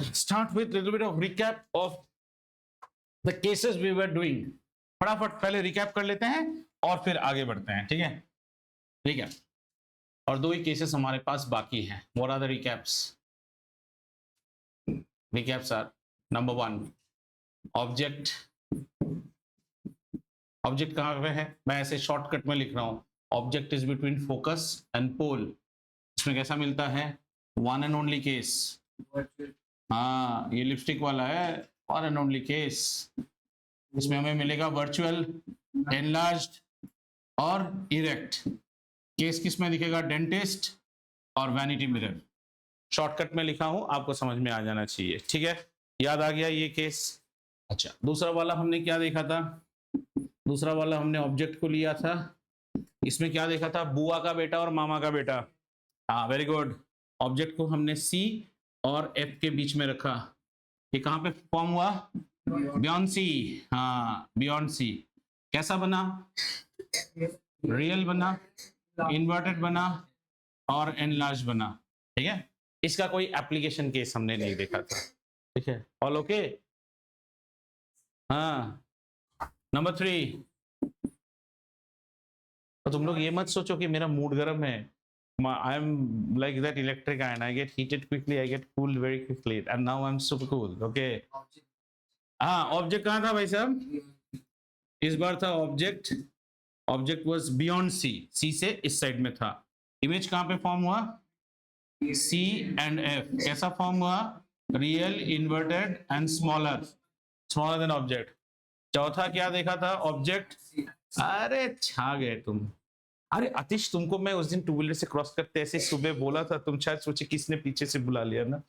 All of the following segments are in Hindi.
start with little bit of recap of the cases we were doing. फटाफट पहले रिकैप कर लेते हैं और फिर आगे बढ़ते हैं, ठीक है? ठीक है, और 2 ही केसेस हमारे पास बाकी हैं. What are the recaps? Recaps are number 1, object. Object कहाँ पे है? मैं ऐसे शॉर्टकट में लिख रहा हूँ. Object is between focus and pole. इसमें कैसा मिलता है? One and only case. हाँ, ये लिपस्टिक वाला है, वन एंड ओनली केस. इसमें हमें मिलेगा वर्चुअल, एनलार्ज्ड और इरेक्ट. केस किस में दिखेगा? डेंटिस्ट और वैनिटी मिरर. शॉर्टकट में लिखा हूं, आपको समझ में आ जाना चाहिए, ठीक है? याद आ गया ये केस. अच्छा, दूसरा वाला हमने क्या देखा था? दूसरा वाला हमने ऑब्जेक्ट को लिया था. इसमें क्या देखा था? बुआ का बेटा और मामा का बेटा. हाँ, वेरी गुड. ऑब्जेक्ट को हमने सी और एफ के बीच में रखा. ये कहाँ पे फॉर्म हुआ? Beyond C. हाँ, बियॉन्ड सी. कैसा बना? रियल बना, इन्वर्टेड बना और एनलार्ज बना, ठीक है? इसका कोई एप्लीकेशन केस हमने नहीं देखा था, ठीक है? All okay? हाँ. नंबर 3, तो तुम लोग ये मत सोचो कि मेरा मूड गर्म है. I am like that electric iron. I get heated quickly, I get cooled very quickly, and now I'm super cool. Okay. हाँ, ऑब्जेक्ट कहाँ था भाई साहब? इस बार था object. Object was beyond C. C से इस साइड में था. इमेज कहाँ पे फॉर्म हुआ? सी एंड एफ. कैसा फॉर्म हुआ? Real, inverted and smaller. Smaller than object. चौथा क्या देखा था? ऑब्जेक्ट. अरे छा गए तुम. अरे आतिश, तुमको मैं उस दिन टू व्हीलर से क्रॉस करते ऐसे सुबह बोला था, तुम शायद सोचे किसने पीछे से बुला लिया ना.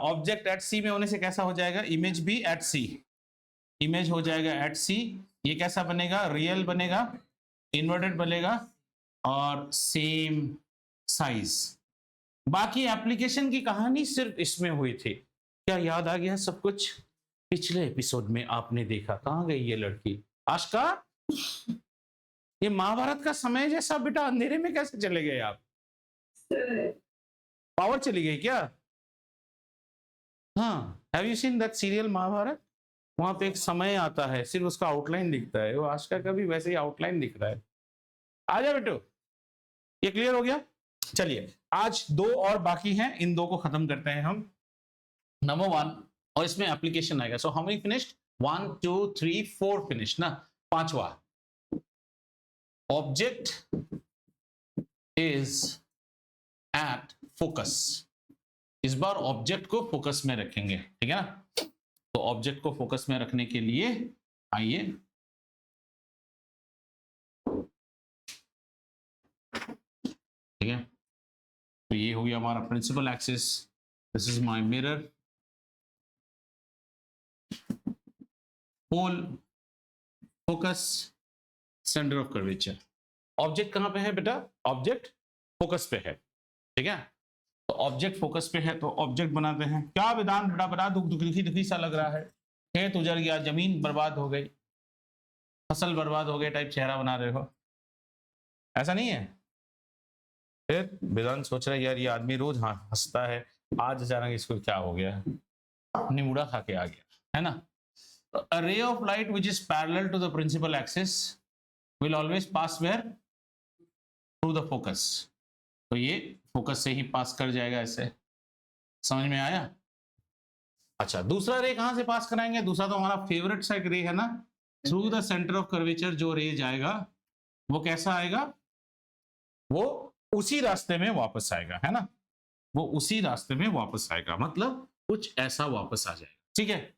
ऑब्जेक्ट एट सी में होने से कैसा हो जाएगा? इमेज भी एट सी. इमेज हो जाएगा एट सी. ये कैसा बनेगा? रियल बनेगा, इन्वर्टेड बनेगा और सेम साइज. बाकी एप्लीकेशन की कहानी सिर्फ इसमें हुई थी. क्या याद आ गया सब कुछ? पिछले एपिसोड में आपने देखा. कहाँ गई ये लड़की? आशका, ये महाभारत का समय जैसा बेटा अंधेरे में कैसे चले गए आप? पावर चली गई क्या? हाँ, have you seen that serial Mahabharat? वहां पे एक समय आता है, सिर्फ उसका आउटलाइन दिखता है. वो आशका का भी वैसे ही आउटलाइन दिख रहा है. आ जा बेटो. ये क्लियर हो गया? चलिए, आज 2 और बाकी हैं, इन 2 को खत्म करते हैं हम. नंबर 1, और इसमें एप्लीकेशन आएगा. So how many finished? 1 2 3 4 finish ना. 5वां, ऑब्जेक्ट इज एट फोकस. इस बार ऑब्जेक्ट को फोकस में रखेंगे, ठीक है ना? तो ऑब्जेक्ट को फोकस में रखने के लिए आइए, ठीक है? तो ये हो गया हमारा principal axis. This is my mirror. Pole, focus, centre of curvature. Object कहां पे है बेटा? ऑब्जेक्ट फोकस पे है, ठीक है? तो ऑब्जेक्ट फोकस पे है तो ऑब्जेक्ट बनाते हैं. क्या वेदांत बड़ा बड़ा दुखी सा लग रहा है? खेत उजड़ गया, जमीन बर्बाद हो गई, फसल बर्बाद हो गई टाइप चेहरा बना रहे हो? ऐसा नहीं है? फिर वेदांत सोच रहा है यार ये आदमी रोज हंसता है, आज अचानक इसको क्या हो गया? निमुड़ा खा के आ गया, है ना? A ray of light which is parallel to the principal axis will always pass where? Through the focus. तो ये फोकस से ही पास कर जाएगा. ऐसे समझ में आया? अच्छा, दूसरा रे कहां से पास कराएंगे? दूसरा तो हमारा फेवरेट सा एक रे है ना. Through the centre of curvature जो रे जाएगा वो कैसा आएगा? वो उसी रास्ते में वापस आएगा, है ना? वो उसी रास्ते में वापस आएगा, मतलब कुछ ऐसा वापस आ जाएगा, ठीक है?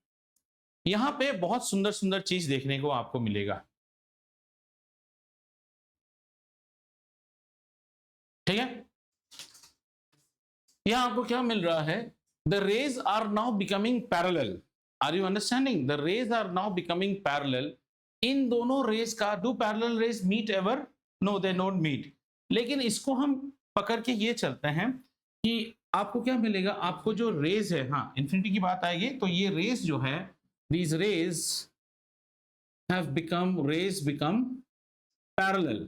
यहां पे बहुत सुंदर सुंदर चीज देखने को आपको मिलेगा, ठीक है? यहां आपको क्या मिल रहा है? The rays are now becoming parallel. Are you understanding? The rays are now becoming parallel. इन दोनों रेज का, do parallel rays meet ever? No, they don't meet. लेकिन इसको हम पकड़ के ये चलते हैं कि आपको क्या मिलेगा? आपको जो रेज है, हाँ इंफिनिटी की बात आएगी तो ये रेज जो है, these rays have become parallel.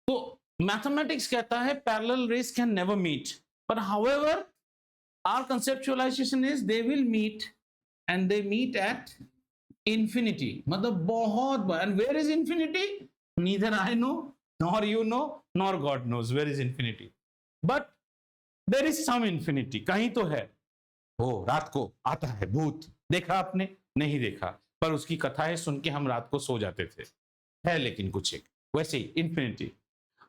तो मैथमेटिक्स कहता है parallel rays can never meet, but however our conceptualization is they will meet and they meet at infinity, मतलब बहुत बड़ा. And where is infinity? Neither I know nor you know nor God knows where is infinity, but there is some infinity. कहीं तो है. वो रात को आता है भूत, देखा आपने? नहीं देखा, पर उसकी कथा है, सुन के हम रात को सो जाते थे. है लेकिन कुछ एक वैसे ही इंफिनिटी.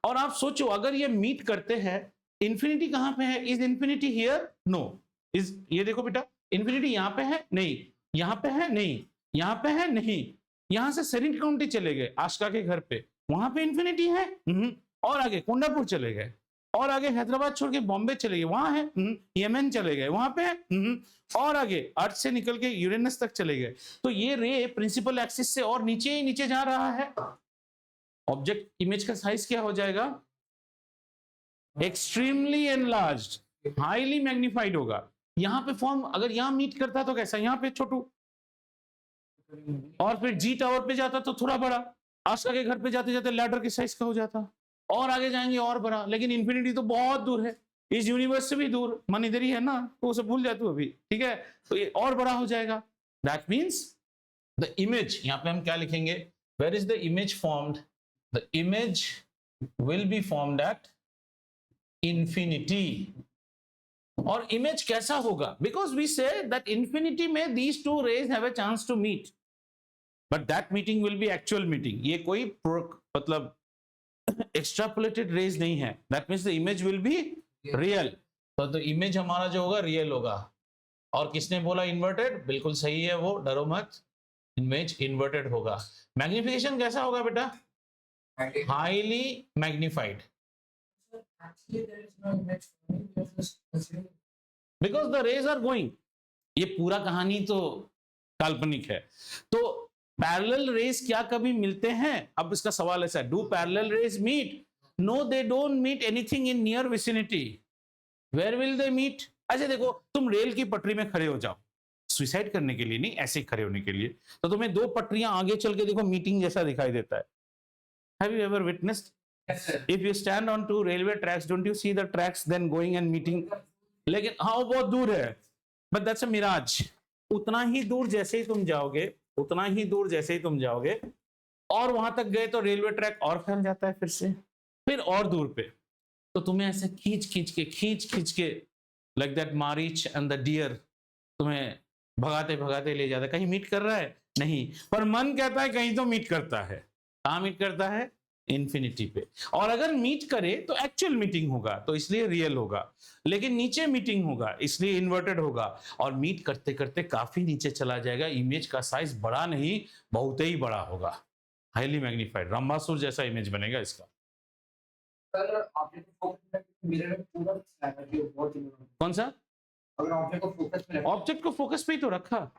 और आप सोचो अगर ये मीट करते हैं, इंफिनिटी कहां पे है? Is infinity here? No. Is, ये देखो बेटा, इंफिनिटी यहां पे है? नहीं. यहां पे है? नहीं. यहां पे है? नहीं. यहां से सेरेंट काउंटी चले गए आशका के घर पे, वहां पे इंफिनिटी है? और आगे कुंडापुर चले गए, और आगे हैदराबाद छोड़ के बॉम्बे चले गए, वहां है. यमन चले गए, वहां पे है. और आगे अर्थ से निकल के यूरेनस तक चले गए. तो ये रे प्रिंसिपल एक्सिस से और नीचे ही नीचे जा रहा है. ऑब्जेक्ट इमेज का साइज क्या हो जाएगा? एक्सट्रीमली एनलार्ज्ड, हाईली मैग्निफाइड होगा. यहां पे फॉर्म अगर यहां मीट करता तो कैसा? यहां पे छोटू, और फिर जी टावर पे जाता तो थोड़ा बड़ा, आशा के घर पे जाते जाते लैडर के साइज का हो जाता, और आगे जाएंगे और बड़ा. लेकिन इंफिनिटी तो बहुत दूर है, इस यूनिवर्स से भी दूर. मन इधर ही है ना, तो उसे भूल जाते हो अभी. ठीक है, तो ये और बड़ा हो जाएगा. दैट मीन्स द इमेज, यहां पे हम क्या लिखेंगे? Where is the image formed? The image will be formed at infinity. और इमेज कैसा होगा? Because we say that infinity में these two rays have a chance to meet, but that meeting will be actual meeting. ये कोई मतलब एक्स्ट्रापोलेटेड रेज नहीं है. That means the image will be real. तो इमेज हमारा जो होगा रियल होगा. और किसने बोला इन्वर्टेड? बिल्कुल सही है वो, डरो मत, इमेज इन्वर्टेड होगा. मैग्निफिकेशन कैसा होगा बेटा? Highly magnified. Because the rays are going. ये पूरा कहानी तो काल्पनिक है. तो पैरेलल रेज क्या कभी मिलते हैं? अब इसका सवाल ऐसा है, do parallel rays meet? No, they don't meet anything in near vicinity. Where will they meet? अच्छा देखो, तुम रेल की पटरी में खड़े हो जाओ, सुसाइड करने के लिए नहीं, ऐसे खड़े होने के लिए, तो तुम्हें दो पटरियां आगे चल के देखो मीटिंग जैसा दिखाई देता है. Have you ever witnessed? If you stand on two railway tracks, don't you see the tracks then going and meeting? लेकिन हाँ वो बहुत दूर है, but that's a mirage. उतना ही दूर जैसे ही तुम जाओगे, उतना ही दूर जैसे ही तुम जाओगे और वहां तक गए तो रेलवे ट्रैक और फैल जाता है, फिर और दूर पे. तो तुम्हें ऐसे खींच के like that Marich and the deer तुम्हें भगाते भगाते ले जाता है. कहीं मीट कर रहा है? नहीं, पर मन कहता है कहीं तो मीट करता है. कहाँ मीट करता है? इंफिनिटी पे. और अगर मीट करे तो एक्चुअल मीटिंग होगा, तो इसलिए रियल होगा. लेकिन नीचे मीटिंग होगा, इसलिए इन्वर्टेड होगा. और मीट करते करते काफी नीचे चला जाएगा. इमेज का साइज बड़ा नहीं, बहुत ही बड़ा होगा, हाईली मैग्निफाइड. रंभासुर जैसा इमेज बनेगा इसका. कौन सा? ऑब्जेक्ट को फोकस पे ही तो रखा.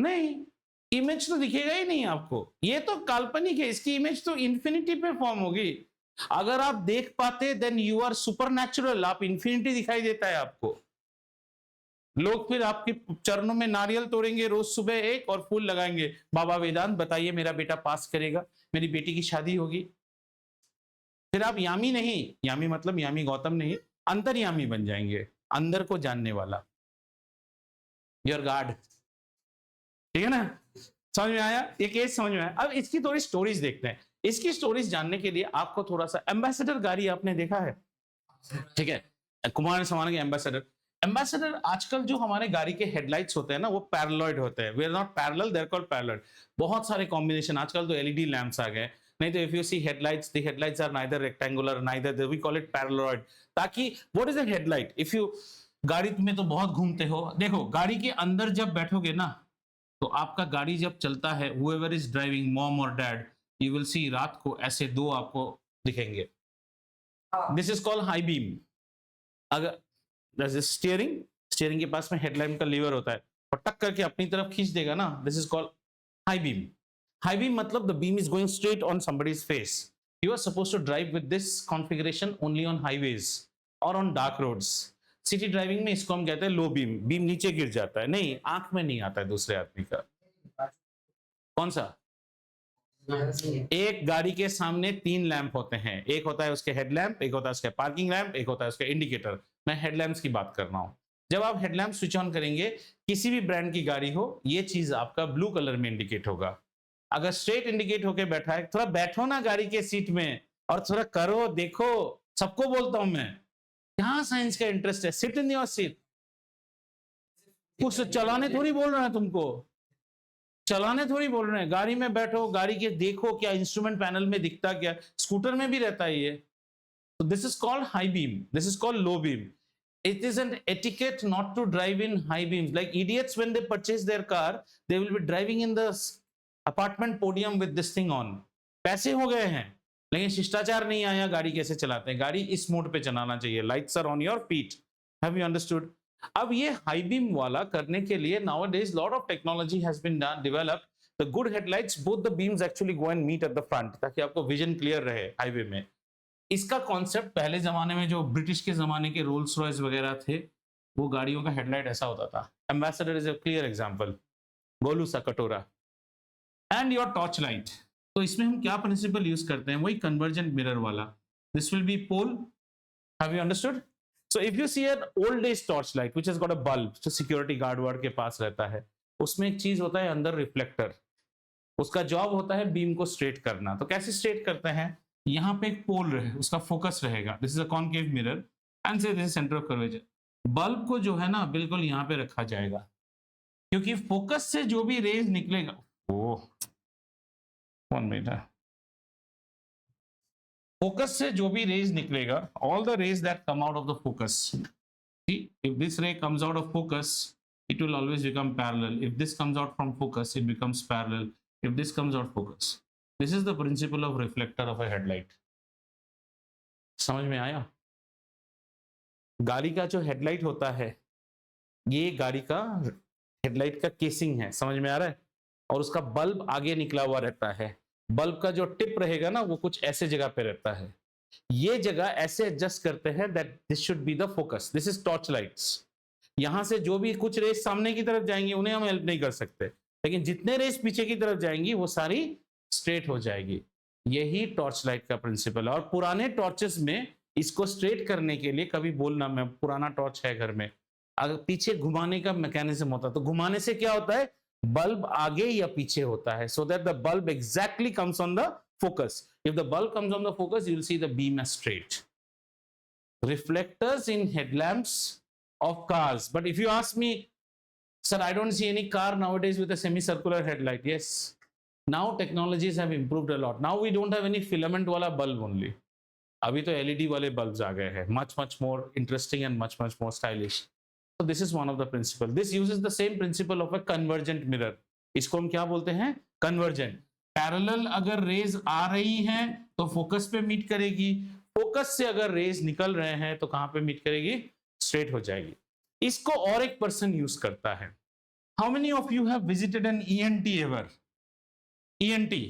नहीं, इमेज तो दिखेगा ही नहीं आपको. ये तो काल्पनिक है, इसकी इमेज तो इंफिनिटी पे फॉर्म होगी. अगर आप देख पाते देन यू आर सुपरनैचुरल. आप इंफिनिटी दिखाई देता है आपको. लोग फिर आपके चरणों में नारियल तोड़ेंगे रोज सुबह एक, और फूल लगाएंगे. बाबा वेदांत बताइए मेरा बेटा पास करेगा, मेरी बेटी की शादी होगी. फिर आप यामी नहीं, यामी मतलब यामी गौतम नहीं, अंतर्यामी बन जाएंगे, अंदर को जानने वाला, योर गॉड. ठीक है ना? समझ में आया? ये केस समझ में आया? अब इसकी थोड़ी स्टोरीज देखते हैं. इसकी स्टोरीज जानने के लिए आपको थोड़ा सा, एम्बेसडर गाड़ी आपने देखा है? ठीक है, कुमार समाना के एम्बेसडर आजकल जो हमारे गाड़ी के हेडलाइट्स होते हैं ना, वो पैरेलॉइड होते हैं. We are not parallel, they are called paraboloid. बहुत सारे कॉम्बिनेशन, आजकल तो एलईडी लैंप्स आ गए. नहीं तो if you see headlights, the headlights are neither rectangular neither, we call it paraboloid. ताकि what is a headlight? If you गाड़ी में तो बहुत घूमते हो, देखो गाड़ी के अंदर जब बैठोगे ना, तो आपका गाड़ी जब चलता है, whoever is driving, mom or dad, you will see रात को ऐसे दो आपको दिखेंगे. This is called high beam. अगर स्टीयरिंग के पास में हेडलाइट का लीवर होता है, और टक करके अपनी तरफ खींच देगा ना, this is called high beam. High beam मतलब the beam is going straight on somebody's face. You are supposed to drive with this configuration only on highways or on dark roads. City driving में इसको हम कहते हैं लो बीम. बीम नीचे गिर जाता है, नहीं आंख में नहीं आता है दूसरे आदमी का. कौन सा? एक गाड़ी के सामने 3 लैंप होते हैं. एक होता है उसके हेडलैम्प, एक होता है उसके पार्किंग लैंप, एक होता है उसके इंडिकेटर. मैं हेडलैम्प्स की बात कर रहा हूं। जब आप हेडलैम्प स्विच ऑन करेंगे, किसी भी ब्रांड की गाड़ी हो, ये चीज आपका ब्लू कलर में इंडिकेट होगा। अगर स्ट्रेट इंडिकेट होके बैठा है, थोड़ा बैठो ना गाड़ी के सीट में और थोड़ा करो, देखो, सबको बोलता हूं मैं, क्या साइंस का इंटरेस्ट है, सिट इन योर सीट। कुछ चलाने थोड़ी बोल रहे हैं तुमको, चलाने थोड़ी बोल रहे हैं, गाड़ी में बैठो, गाड़ी के देखो क्या इंस्ट्रूमेंट पैनल में दिखता, क्या स्कूटर में भी रहता है ये। So this is called high beam. This is called low beam. It is an etiquette not to drive in high beams. Like idiots, when they purchase their car, they will be driving in the apartment podium with this thing on. पैसे हो गए हैं, लेकिन शिष्टाचार नहीं आया, गाड़ी कैसे चलाते हैं। गाड़ी इस मोड पे चलाना चाहिए, lights are on your feet. Have you understood? अब ये हाई बीम वाला करने के लिए nowadays lot of technology has been done developed. The good headlights, both the beams actually go and meet at the front, ताकि आपको विजन क्लियर रहे हाईवे में। इसका कॉन्सेप्ट पहले जमाने में जो ब्रिटिश के जमाने के रोल्स रॉयस वगैरह थे, वो गाड़ियों का हेडलाइट ऐसा होता था। Ambassador is a clear example, Golu सा कटोरा। एंड योर टॉर्च लाइट, तो इसमें हम क्या प्रिंसिपल यूज करते हैं, वही कन्वर्जेंट मिरर वाला। This will be pole. Have you understood? So if you see an old age torch light which has got a bulb, जो सिक्योरिटी गार्ड वार्ड के पास रहता है, उसमें एक चीज होता है अंदर, रिफ्लेक्टर। उसका जॉब होता है बीम को स्ट्रेट करना। तो कैसे स्ट्रेट करते हैं, यहां पे एक पोल रहे, उसका फोकस रहेगा, this is a concave mirror and say this is centre of curvature. Bulb को जो है ना बिल्कुल यहां पे रखा जाएगा, क्योंकि फोकस से जो भी रेज निकलेगा, ओ 1 मिनट, फोकस से जो भी रेज निकलेगा, all the rays that come out of the focus, see if this ray comes out of focus, it will always become parallel. If this comes out from focus, it becomes parallel. If this comes out focus, this is the principle of reflector of a headlight. समझ में आया? गाड़ी का जो हेडलाइट होता है, ये गाड़ी का हेडलाइट का केसिंग है, समझ में आ रहा है? और उसका बल्ब आगे निकला हुआ रहता है। बल्ब का जो टिप रहेगा ना, वो कुछ ऐसे जगह पे रहता है। ये जगह ऐसे एडजस्ट करते हैं that this should be the focus. This is torch lights. यहां से जो भी कुछ रेस सामने की तरफ जाएंगी, उन्हें हम हेल्प नहीं कर सकते, लेकिन जितने रेस पीछे की तरफ जाएंगी, वो सारी स्ट्रेट हो जाएगी। यही टॉर्च लाइट का प्रिंसिपल है। और पुराने टॉर्चेस में इसको स्ट्रेट करने के लिए, कभी बोलना मैं पुराना टॉर्च है घर में, अगर पीछे घुमाने का मैकेनिज्म होता, तो घुमाने से क्या होता है, बल्ब आगे या पीछे होता है, so that the bulb exactly comes on the focus. If the bulb comes on the focus, you will see the beam as straight. Reflectors in headlamps of cars. But if you ask me, sir, I don't see any car nowadays with a semicircular headlight. Yes, now technologies have improved a lot. Now we don't have any filament wala bulb only. अभी तो LED वाले bulbs आ गए हैं, much more interesting and much more stylish. So this is one of the principle. This uses the same principle of a convergent mirror. इसको हम क्या बोलते हैं, convergent. Parallel अगर रेज आ रही हैं तो फोकस पे मीट करेगी, फोकस से अगर रेज निकल रहे हैं तो कहां पे मीट करेगी, स्ट्रेट हो जाएगी। इसको और एक पर्सन यूज करता है। How many of you have visited an ENT ever? ENT.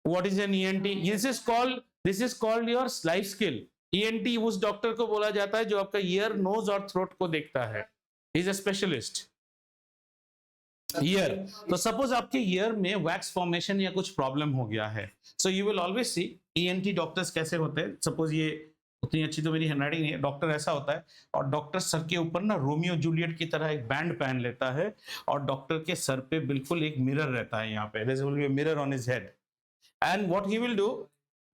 What is an ENT? This is called your life skill. ENT उस डॉक्टर को बोला जाता है जो आपका ईयर, नोज और थ्रोट को देखता है। He is a specialist. Year, तो सपोज आपके ईयर में वैक्स फॉर्मेशन या कुछ प्रॉब्लम हो गया है, so you will always see ENT doctors कैसे होते हैं। सपोज ये उतनी अच्छी तो मेरी हैंडराइटिंग नहीं है, डॉक्टर ऐसा होता है, और डॉक्टर सर के ऊपर ना रोमियो जूलियट की तरह एक बैंड पहन लेता है, और डॉक्टर के सर पे बिल्कुल एक मिरर रहता है, यहाँ पे there will be a mirror on his head, and what he will do,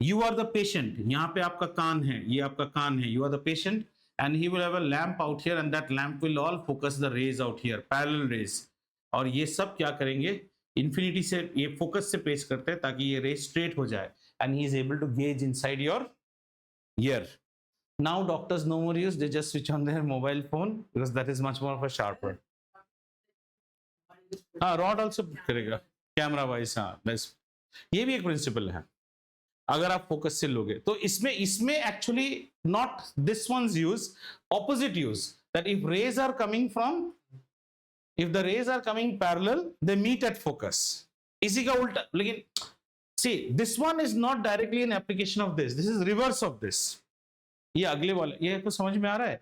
you are the patient, यहाँ पे आपका कान है, ये आपका कान है, you are the patient, and he will have a lamp out here, and that lamp will all focus the rays out here, parallel rays. और ये सब क्या करेंगे, इंफिनिटी से ये फोकस से प्लेस करते हैं ताकि ये रेज स्ट्रेट हो जाए, and he is able to gaze inside your ear. Now doctors no more use, they just switch on their mobile phone because that is much more of a sharper. हाँ, rod also करेगा कैमरा वाइज। हाँ, बस ये भी एक प्रिंसिपल है। अगर आप फोकस से लोगे तो इसमें actually not this ones use, opposite use, that if rays are coming from, if the rays are coming parallel, they meet at focus. इसी का उल्टा, लेकिन see this one is not directly an application of this is reverse of this. ये अगले वाले, ये तो समझ में आ रहा है,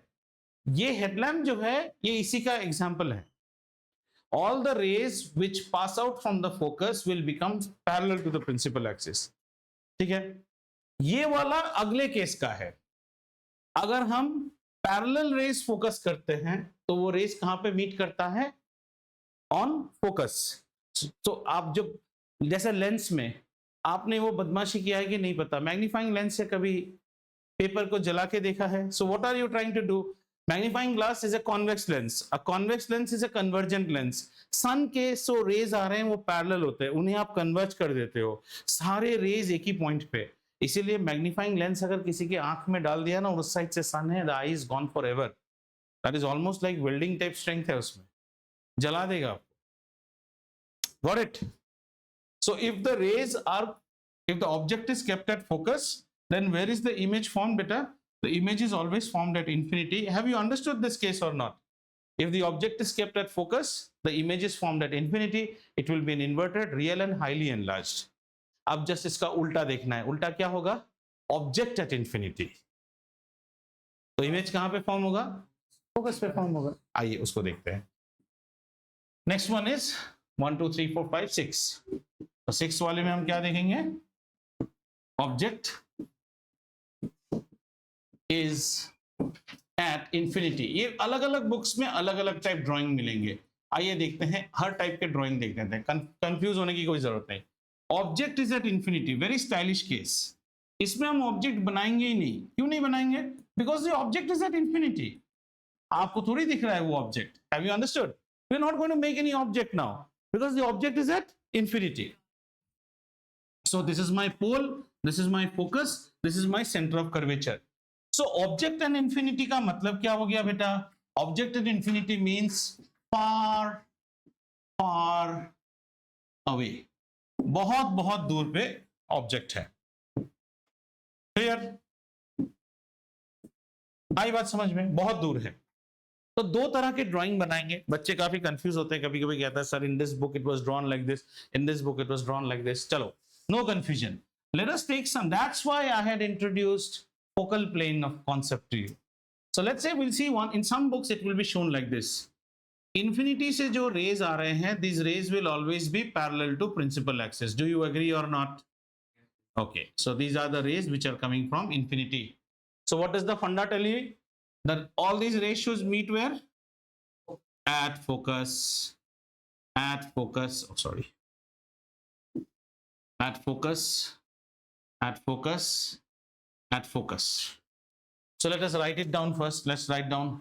ये हेडलैम्प जो है ये इसी का एग्जांपल है। All the rays which pass out from the focus will become parallel to the principal axis. ठीक है, ये वाला अगले केस का है। अगर हम पैरेलल रेज फोकस करते हैं तो वो रेज कहां पे मीट करता है? On focus. तो आप जब जैसे लेंस में आपने वो बदमाशी किया है कि नहीं पता, मैग्नीफाइंग लेंस से कभी पेपर को जला के देखा है? So what are you trying to do? Magnifying glass is a convex lens, a convex lens is a convergent lens. Sun के सो रेज आ रहे हैं वो पैरेलल होते हैं, उन्हें आप कन्वर्ज कर देते हो, सारे रेज एक ही पॉइंट पे। इसीलिए मैग्नीफाइंग लेंस अगर किसी के आंख में डाल दिया ना और उस साइड से सन है, the I is gone for ever. That is almost like welding type strength है उसमें, जला देगा आपको। Got it? So if the rays are, if the object is kept at focus, then where is the image formed, beta? The image is always formed at infinity. Have you understood this case or not? If the object is kept at focus, the image is formed at infinity. It will be an inverted, real and highly enlarged. अब जस्ट इसका उल्टा देखना है, उल्टा क्या होगा? ऑब्जेक्ट एट इंफिनिटी, तो इमेज कहां पे फॉर्म होगा? फोकस पे फॉर्म होगा। आइए उसको देखते हैं। Next one is 1 2 3 4 5 6। तो 6 वाले में हम क्या देखेंगे? Object is at infinity. ये अलग अलग बुक्स में अलग अलग टाइप ड्राइंग मिलेंगे। आइए देखते हैं, हर टाइप के ड्राइंग देख लेते हैं, कंफ्यूज होने की कोई जरूरत नहीं। Object is at infinity, very stylish case. इसमें हम ऑब्जेक्ट बनाएंगे ही नहीं। क्यों नहीं बनाएंगे? Because the object is at infinity. आपको थोड़ी दिख रहा है वो object. Have you understood? We are not going to make any object now because the object is at infinity. So this is my pole, this is my focus, this is my center of curvature. So object and infinity का मतलब क्या हो गया बेटा? Object and infinity means far far away, बहुत बहुत दूर पे ऑब्जेक्ट है। क्लियर? आई बात समझ में? बहुत दूर है। तो दो तरह के ड्राइंग बनाएंगे। बच्चे काफी कंफ्यूज होते हैं, कभी कभी कहता है sir in this book it was drawn like this, in this book it was drawn like this. चलो, no confusion, let us take some, that's why I had introduced focal plane of concept to you. So let's say we'll see one in some books it will be shown like this. Infinity से जो रेज आ रहे हैं, these rays will always be parallel to principal axis. Do you agree or not? Okay, so these are the rays which are coming from infinity. So what does the funda tell you? That all these ratios meet where? At focus. At focus. Oh, sorry. At focus. At focus. At focus. So let us write it down first. Let's write down.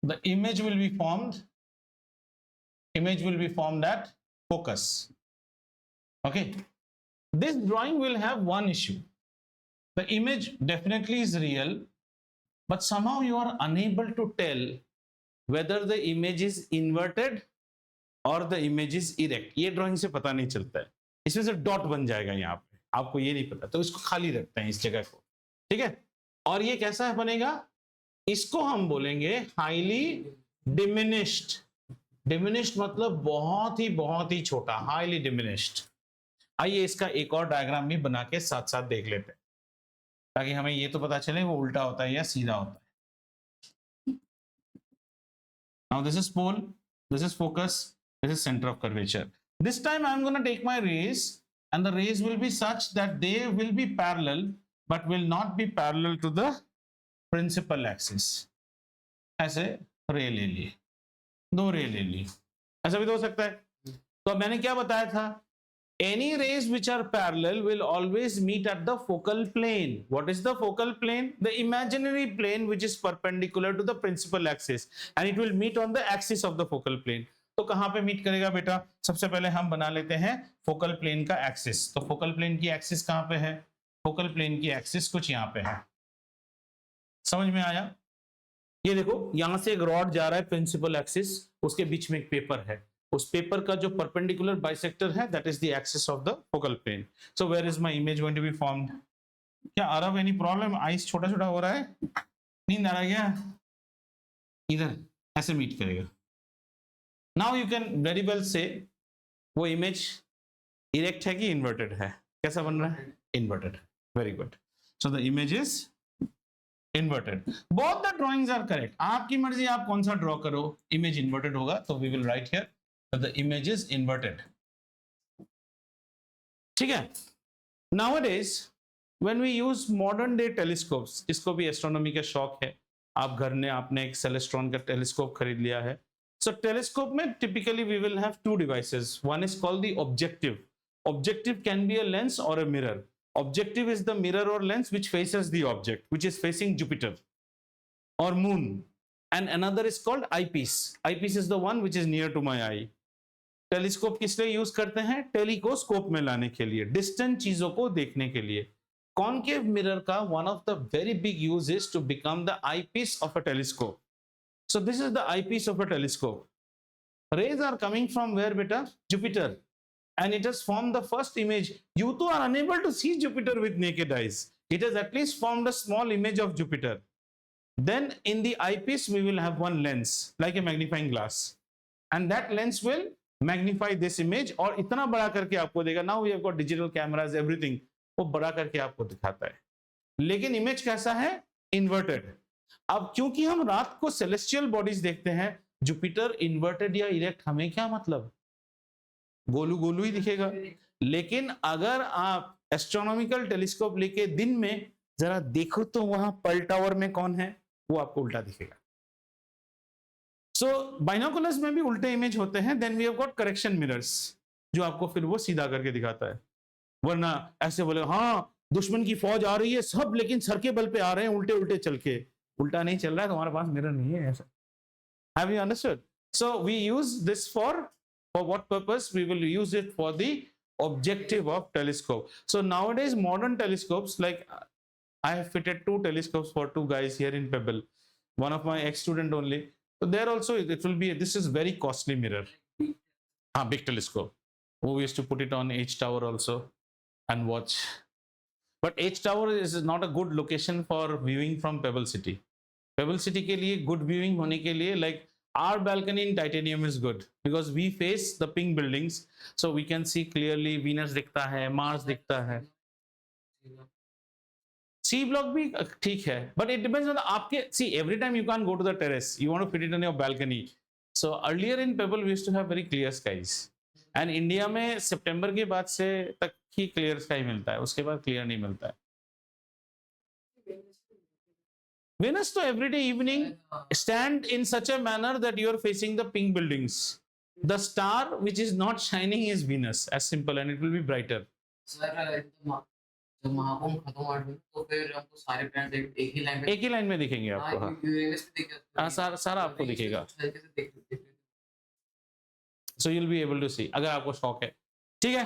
The image will be formed. Image will be formed at focus. Okay. This drawing will have one issue. The image definitely is real, but somehow you are unable to tell whether the image is inverted or the image is erect. ये ड्राइंग से पता नहीं चलता है, इसमें से डॉट बन जाएगा यहाँ पे, आपको ये नहीं पता, तो इसको खाली रखते हैं इस जगह को, ठीक है? और ये कैसा बनेगा? इसको हम बोलेंगे हाईली डिमिनिश्ड। डिमिनिश्ड मतलब बहुत ही छोटा, हाईली डिमिनिश्ड। आइए इसका एक और डायग्राम भी बना के साथ साथ देख लेते हैं, ताकि हमें ये तो पता चले वो उल्टा होता है या सीधा होता है। Now this is pole, this is focus, this is center of curvature. This time I am going to take my rays and the rays will be such that they will be parallel but will not be parallel to the principal axis. ऐसे रे ले लिए, दो रे ले लिए, ऐसा भी तो हो सकता है। तो मैंने क्या बताया था? Any rays which are parallel will always meet at the focal plane. What is the focal plane? The imaginary plane which is perpendicular to the principal axis, and it will meet on the axis of the focal plane. तो कहां पे मीट करेगा बेटा? सबसे पहले हम बना लेते हैं फोकल प्लेन का एक्सिस। तो फोकल प्लेन की एक्सिस कहां पे है? फोकल प्लेन की एक्सिस कुछ यहां पे है, समझ में आया? ये देखो, यहां से एक रॉड जा रहा है प्रिंसिपल एक्सिस, उसके बीच में एक पेपर है, उस पेपर का जो परपेंडिकुलर बाइसेक्टर है that is the axis of the focal plane. So where is my image going to be formed? क्या आरव, एनी प्रॉब्लम? आइस छोटा छोटा हो रहा है, नींद आ रहा है क्या? इधर ऐसे मीट करेगा। Now you can very well से वो इमेज इरेक्ट है कि इन्वर्टेड है? कैसा बन रहा है? Inverted. Very good. So the image is inverted. Both the drawings are correct. आपकी मर्जी, आप कौन सा ड्रॉ करो। इमेज इन्वर्टेड होगा तो we will write here that the image is inverted. ठीक है? Nowadays when we use modern day telescopes, इसको भी एस्ट्रोनॉमी का शौक है, आप घर ने आपने एक सेलेस्ट्रॉन का टेलीस्कोप खरीद लिया है. So telescope में typically we will have two devices. One is called the objective. Objective can be a lens or a mirror. Objective is the mirror or lens which faces the object, which is facing Jupiter or moon. And another is called eyepiece. Eyepiece is the one which is near to my eye. Telescope किस लिए यूज करते हैं? टेलीस्कोप में लाने के लिए, डिस्टेंट चीजों को देखने के लिए. कॉन्केव मिरर का one of the very big use is to become the eyepiece of a telescope. So this is the eyepiece of a telescope. Rays are coming from where, beta? Jupiter. And it has formed the first image. You too are unable to see Jupiter with naked eyes. It has at least formed a small image of Jupiter. Then in the eyepiece, we will have one lens, like a magnifying glass. And that lens will magnify this image और इतना बड़ा करके आपको देगा. Now we have got digital cameras, everything. वो बड़ा करके आपको दिखाता है. लेकिन इमेज कैसा है? Inverted. अब क्योंकि हम रात को सेलेस्टियल बॉडीज देखते हैं, जुपिटर इन्वर्टेड या इरेक्ट हमें क्या मतलब, गोलू गोलू ही दिखेगा. लेकिन अगर आप एस्ट्रोनॉमिकल टेलीस्कोप लेके दिन में जरा देखो तो वहां पर्ल टावर में कौन है, वो आपको उल्टा दिखेगा. सो बाइनोकुलर्स में भी उल्टे इमेज होते हैं. Then we have got correction mirrors, जो आपको फिर वो सीधा करके दिखाता है. वरना ऐसे बोले हाँ दुश्मन की फौज आ रही है सब, लेकिन सर के बल पे आ रहे हैं उल्टे उल्टे चल के. उल्टा नहीं चल रहा है, तुम्हारे पास मिरर नहीं है ऐसा. Have you understood? So we use this for what purpose? We will use it for the objective of telescope. So nowadays modern telescopes, like I have fitted 2 telescopes for 2 guys here in Pebble, one of my ex-student only. So there also it will be, this is very costly mirror. Big telescope. We used to put it on H Tower also and watch. But H Tower is not a good location for viewing from Pebble City. Pebble City के लिए good viewing होने के लिए, like our balcony in Titanium is good because we face the pink buildings, so we can see clearly. Venus दिखता है, Mars दिखता है. C block भी ठीक है, but it depends on आपके. See, every time you can't go to the terrace, you want to fit it on your balcony. So earlier in Pebble we used to have very clear skies, and India में सितंबर के बाद से तक ही clear sky मिलता है, उसके बाद clear नहीं मिलता है. Venus to every day evening stand in such a manner that you are facing the pink buildings. The star which is not shining is Venus, as simple, and it will be brighter. Sir जब महाकुंभ खत्म हुआ तो फिर हमको सारे प्लैनेट एक ही लाइन में दिखेंगे आपको. हाँ यूरेनस पे दिखेगा. सारा आपको दिखेगा. So you'll be able to see, अगर आपको शौक है. ठीक है,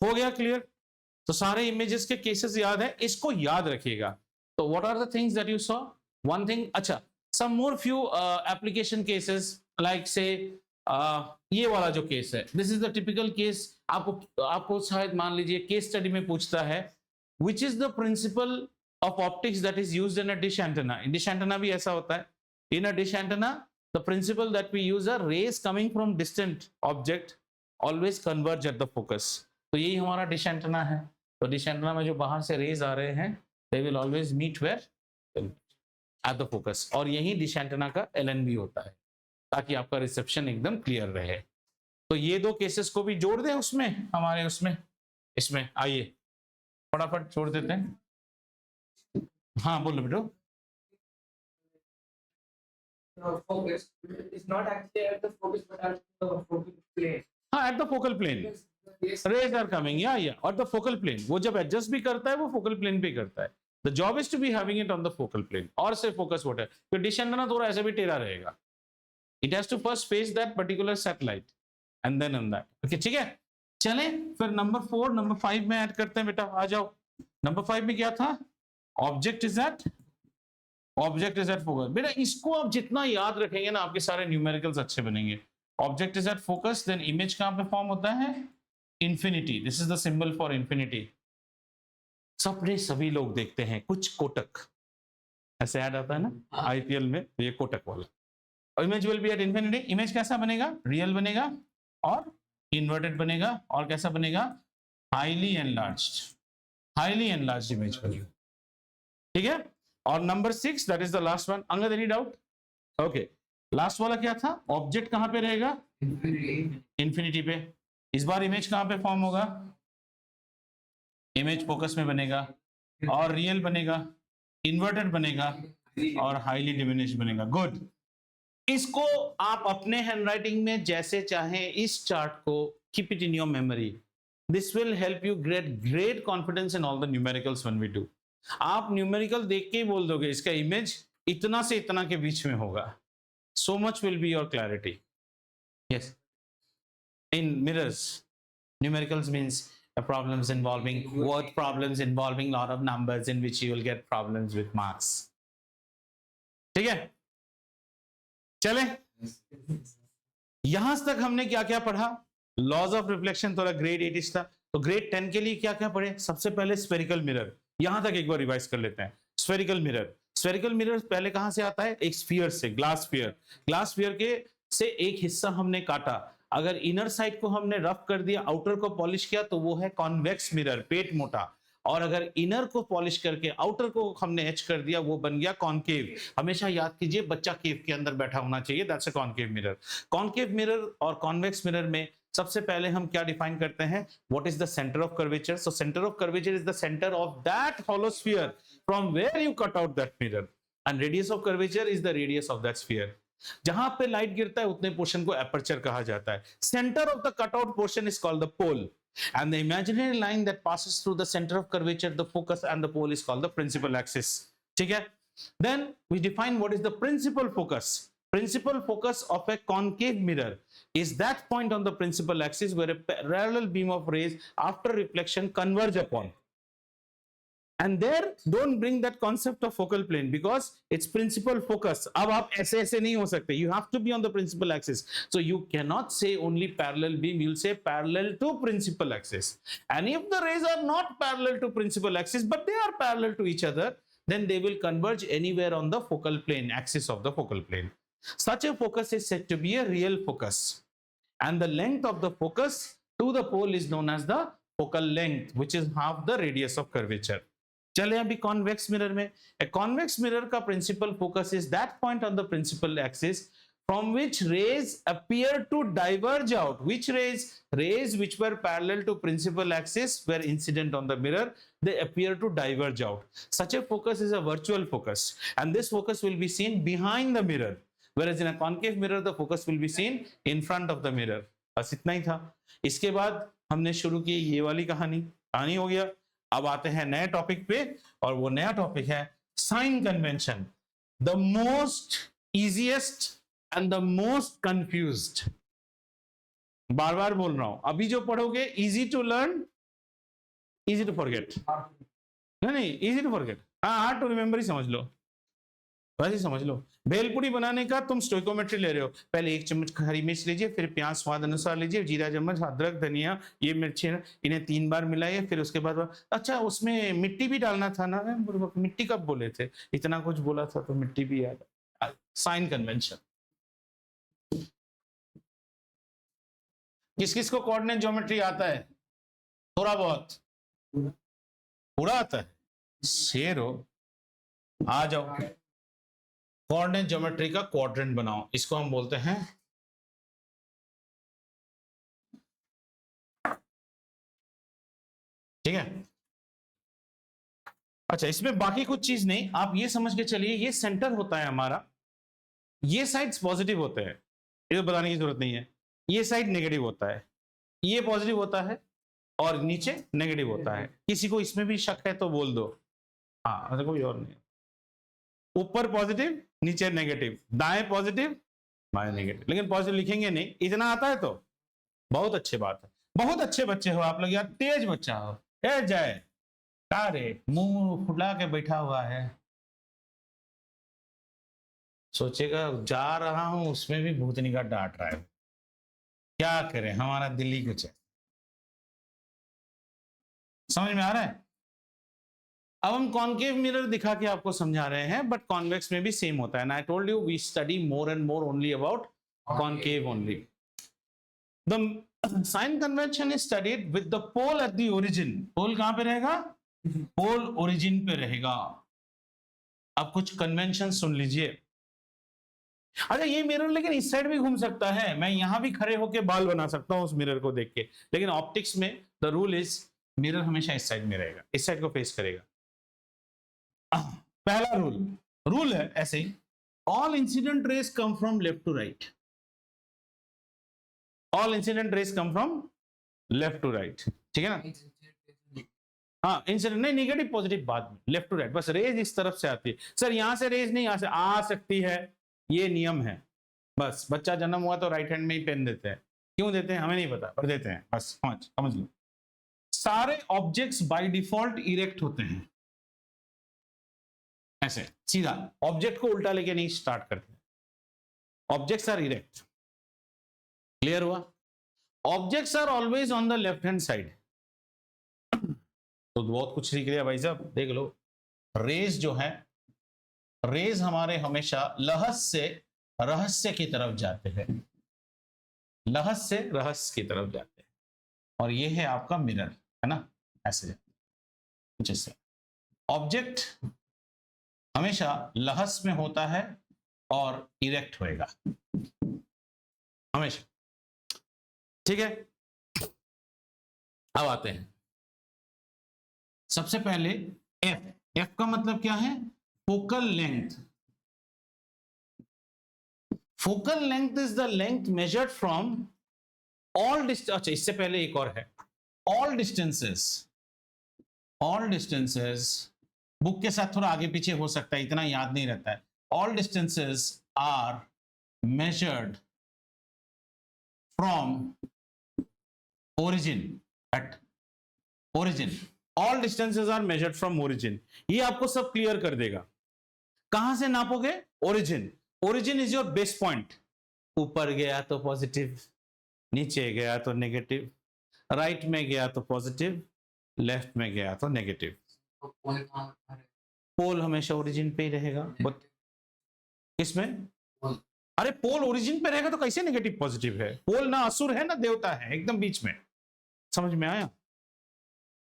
हो गया क्लियर. तो सारे इमेजेस के केसेस याद है, इसको याद रखिएगा. तो what are the things that you saw? One thing, अच्छा, some more few application cases, like say ये वाला जो केस है, this is the typical case. आपको शायद मान लीजिए केस स्टडी में पूछता है, which is the principle of optics that is used in a dish antenna. In dish antenna भी ऐसा होता है. In a dish antenna, the principle that we use are rays coming from distant object always converge at the focus. तो यही हमारा डिश एंटेना है. तो डिश एंटेना में जो बाहर से रेज आ रहे हैं, they will always meet where? At the focus. और यही डिश एंटेना का LN भी होता है, ताकि आपका रिसेप्शन एकदम क्लियर रहे. तो ये 2 केसेस को भी जोड़ दें उसमें, हमारे उसमें, इसमें आइए फटाफट जोड़ देते हैं. हाँ बोलो बेटो. Focus is not actually at the focus but at the focal plane. हाँ, at the focal plane. Rays are coming, yeah, or the focal plane. वो जब एडजस्ट भी करता है वो फोकल प्लेन पे करता है. The job is to be having it on the focal plane. और से फोकस व्हाट है, तो डिश एंटेना थोड़ा ऐसे भी टेढ़ा रहेगा. It has to first face that particular satellite and then on that. Okay, ठीक है. चलें फिर नंबर 4, नंबर 5 में ऐड करते हैं बेटा. आ जाओ. नंबर 5 में क्या था? Object is at focus. बेटा इसको आप जितना याद रखेंगे ना, आपके सारे न्यूमेरिकल्स अच्छे बनेंगे. Object is at focus, then image कहां पे फॉर्म होता है? Infinity. This is the symbol for infinity. सपने सभी लोग देखते हैं. कुछ कोटक ऐसे ऐड आता है ना IPL में, तो ये कोटक वाला. Image will B at infinity. Image कैसा बनेगा? रियल बनेगा और इन्वर्टेड बनेगा. और कैसा बनेगा? हाईली एनलार्ज्ड इमेज बनेगा. ठीक है. और number 6, that is the last one. Angad, any doubt? Okay, last वाला क्या था? ऑब्जेक्ट कहां पे रहेगा? इंफिनिटी पे. इस बार इमेज कहां पे फॉर्म होगा? इमेज फोकस में बनेगा और रियल बनेगा, इन्वर्टेड बनेगा और हाईली डिमिनिश बनेगा। गुड। इसको आप अपने हैंडराइटिंग में जैसे चाहें इस चार्ट को keep it in your memory. This will help you get great confidence in all the numericals when we do. आप न्यूमेरिकल देख के ही बोल दोगे इसका इमेज इतना से इतना के बीच में होगा। So much will be your clarity. Yes, in mirrors numericals means problems involving word problems involving lot of numbers in which you will get problems with marks. ठीक है, चले यहां तक हमने क्या क्या पढ़ा? लॉज ऑफ रिफ्लेक्शन थोड़ा ग्रेड 8 था, तो ग्रेड 10 के लिए क्या क्या पढ़े? सबसे पहले स्फेरिकल मिरर, यहां तक एक बार रिवाइज कर लेते हैं। स्फेरिकल मिरर, स्फेरिकल मिरर पहले कहां से आता है? एक स्फीयर से, ग्लास स्फीयर। ग्लास स्फीयर के से एक हिस्सा हमने काटा, अगर इनर साइड को हमने रफ कर दिया, आउटर को पॉलिश किया, तो वो है कॉन्वेक्स मिरर, पेट मोटा। और अगर इनर को पॉलिश करके आउटर को हमने एच कर दिया, वो बन गया कॉनकेव। हमेशा याद कीजिए बच्चा केव के अंदर बैठा होना चाहिए, that's a concave mirror. Concave mirror और कॉन्वेक्स मिरर में सबसे पहले हम क्या डिफाइन करते हैं? What is the centre of curvature? So centre of curvature is the centre of that hollow sphere from where you cut out that mirror, and radius of curvature is the radius of that sphere. जहां पे लाइट गिरता है उतने पोर्शन को एपर्चर कहा जाता है। Centre of the cutout portion is called the pole, and the imaginary line that passes through the center of curvature, the focus and the pole is called the principal axis. ठीक है? Then we define what is the principal focus. Principal focus of a concave mirror is that point on the principal axis where a parallel beam of rays after reflection converge upon. And there don't bring that concept of focal plane because it's principal focus. अब आप ऐसे ऐसे नहीं हो सकते. You have to be on the principal axis. So you cannot say only parallel beam. You'll say parallel to principal axis. And if the rays are not parallel to principal axis, but they are parallel to each other, then they will converge anywhere on the focal plane, axis of the focal plane. Such a focus is said to be a real focus. And the length of the focus to the pole is known as the focal length, which is half the radius of curvature. चले अभी कॉन्वेक्स मिरर में। A convex mirror का principal focus is that point on the principal axis from which rays appear to diverge out. Which rays? Rays which were parallel to principal axis were incident on the mirror. They appear to diverge out. Such a focus is a virtual focus, and this focus will be seen behind the mirror. Whereas in a concave mirror, the focus will be seen in front of the mirror. बस इतना ही था। इसके बाद हमने शुरू की ये वाली कहानी हो गया। अब आते हैं नए टॉपिक पे, और वो नया टॉपिक है sign convention, the most easiest and the most confused. बार बार बोल रहा हूं, अभी जो पढ़ोगे easy to learn, easy to forget. नहीं, इजी टू फॉरगेट, हाँ, हार्ड टू रिमेंबर ही समझ लो, वैसे समझ लो। भेलपुरी बनाने का तुम स्टोइकोमेट्री ले रहे हो, पहले 1 चम्मच हरी मिर्च लीजिए, फिर प्याज स्वाद अनुसार लीजिए, जीरा चम्मच, अदरक, धनिया, ये मिर्ची, इन्हें 3 बार मिलाइए, फिर उसके बाद अच्छा उसमें मिट्टी भी डालना था ना, मिट्टी कब बोले थे? इतना कुछ बोला था तो मिट्टी भी याद। Sign convention. किस किस को कोऑर्डिनेट ज्योमेट्री आता है? थोड़ा बहुत? पूरा आता है? शेर हो, आ जाओ। कोऑर्डिनेट ज्योमेट्री का क्वाड्रेंट बनाओ, इसको हम बोलते हैं ठीक है। अच्छा, इसमें बाकी कुछ चीज नहीं, आप ये समझ के चलिए, ये सेंटर होता है हमारा, ये साइड्स पॉजिटिव होते हैं, ये तो बताने की जरूरत नहीं है। ये साइड नेगेटिव होता है, ये पॉजिटिव होता है, और नीचे नेगेटिव होता है। किसी को इसमें भी शक है तो बोल दो, हाँ, कोई और नहीं। ऊपर पॉजिटिव, नीचे नेगेटिव, दाएं पॉजिटिव, बाएं नेगेटिव, लेकिन पॉजिटिव लिखेंगे नहीं। इतना आता है तो बहुत अच्छी बात है, बहुत अच्छे बच्चे हो आप लोग यार, तेज बच्चा हो। ए जय, क्या रे मुंह फुला के बैठा हुआ है, सोचेगा जा रहा हूं, उसमें भी भूतनी का डांट रहा है। क्या करें, हमारा दिल्ली कुछ है। समझ में आ रहा है? अब हम कॉनकेव मिरर दिखा के आपको समझा रहे हैं, बट कॉन्वेक्स में भी सेम होता है। I told you we study more and more only about concave only. The sign convention is studied with the pole at the origin. Pole कहां पे रहेगा? पोल ओरिजिन पे रहेगा। अब कुछ कन्वेंशन सुन लीजिए। अच्छा, ये मिरर लेकिन इस साइड भी घूम सकता है, मैं यहां भी खड़े होकर बाल बना सकता हूं उस मिरर को देख के, लेकिन ऑप्टिक्स में द रूल इज मिरर हमेशा इस साइड में रहेगा, इस साइड को फेस करेगा। पहला रूल, रूल है ऐसे ही, all incident rays come from left to right, all incident rays come from left to right, ठीक है ना। हाँ इंसिडेंट नहीं, नेगेटिव पॉजिटिव बाद में, लेफ्ट टू राइट, बस रेज इस तरफ से आती है। सर यहां से रेज नहीं यहां से आ सकती है, ये नियम है। बस बच्चा जन्म हुआ तो राइट हैंड में ही पेन देते हैं, क्यों देते हैं हमें नहीं पता, पर देते हैं, बस समझ लो। सारे ऑब्जेक्ट्स बाय डिफॉल्ट इरेक्ट होते हैं, ऐसे सीधा, ऑब्जेक्ट को उल्टा लेके नहीं स्टार्ट करते, ऑब्जेक्ट्स आर इरेक्ट। क्लियर हुआ? Objects are always on the left hand side. तो बहुत कुछ सीख लिया भाई साहब, देख लो। रेज जो है, रेज हमारे हमेशा लहस से रहस्य की तरफ जाते हैं, लहस से रहस्य की तरफ जाते हैं, और ये है आपका मिरर, है ना, ऐसे कुछ ऐसे। ऑब्जेक्ट हमेशा लहस में होता है और इरेक्ट होएगा हमेशा, ठीक है। अब आते हैं सबसे पहले एफ। एफ का मतलब क्या है? Focal length. Focal length is the length measured from all distance. अच्छा इससे पहले एक और है, all distances. All distances book के साथ थोड़ा आगे पीछे हो सकता है, इतना याद नहीं रहता है। All distances are measured from origin, at origin. All distances are measured from origin. ये आपको सब क्लियर कर देगा। कहां से नापोगे? Origin. Origin is your base point. ऊपर गया तो पॉजिटिव, नीचे गया तो नेगेटिव, राइट में गया तो पॉजिटिव, लेफ्ट में गया तो नेगेटिव। पोल हमेशा ओरिजिन पे ही रहेगा। किसमें? अरे पोल ओरिजिन पे रहेगा तो कैसे नेगेटिव पॉजिटिव है? पोल ना असुर है ना देवता है, एकदम बीच में। समझ में आया?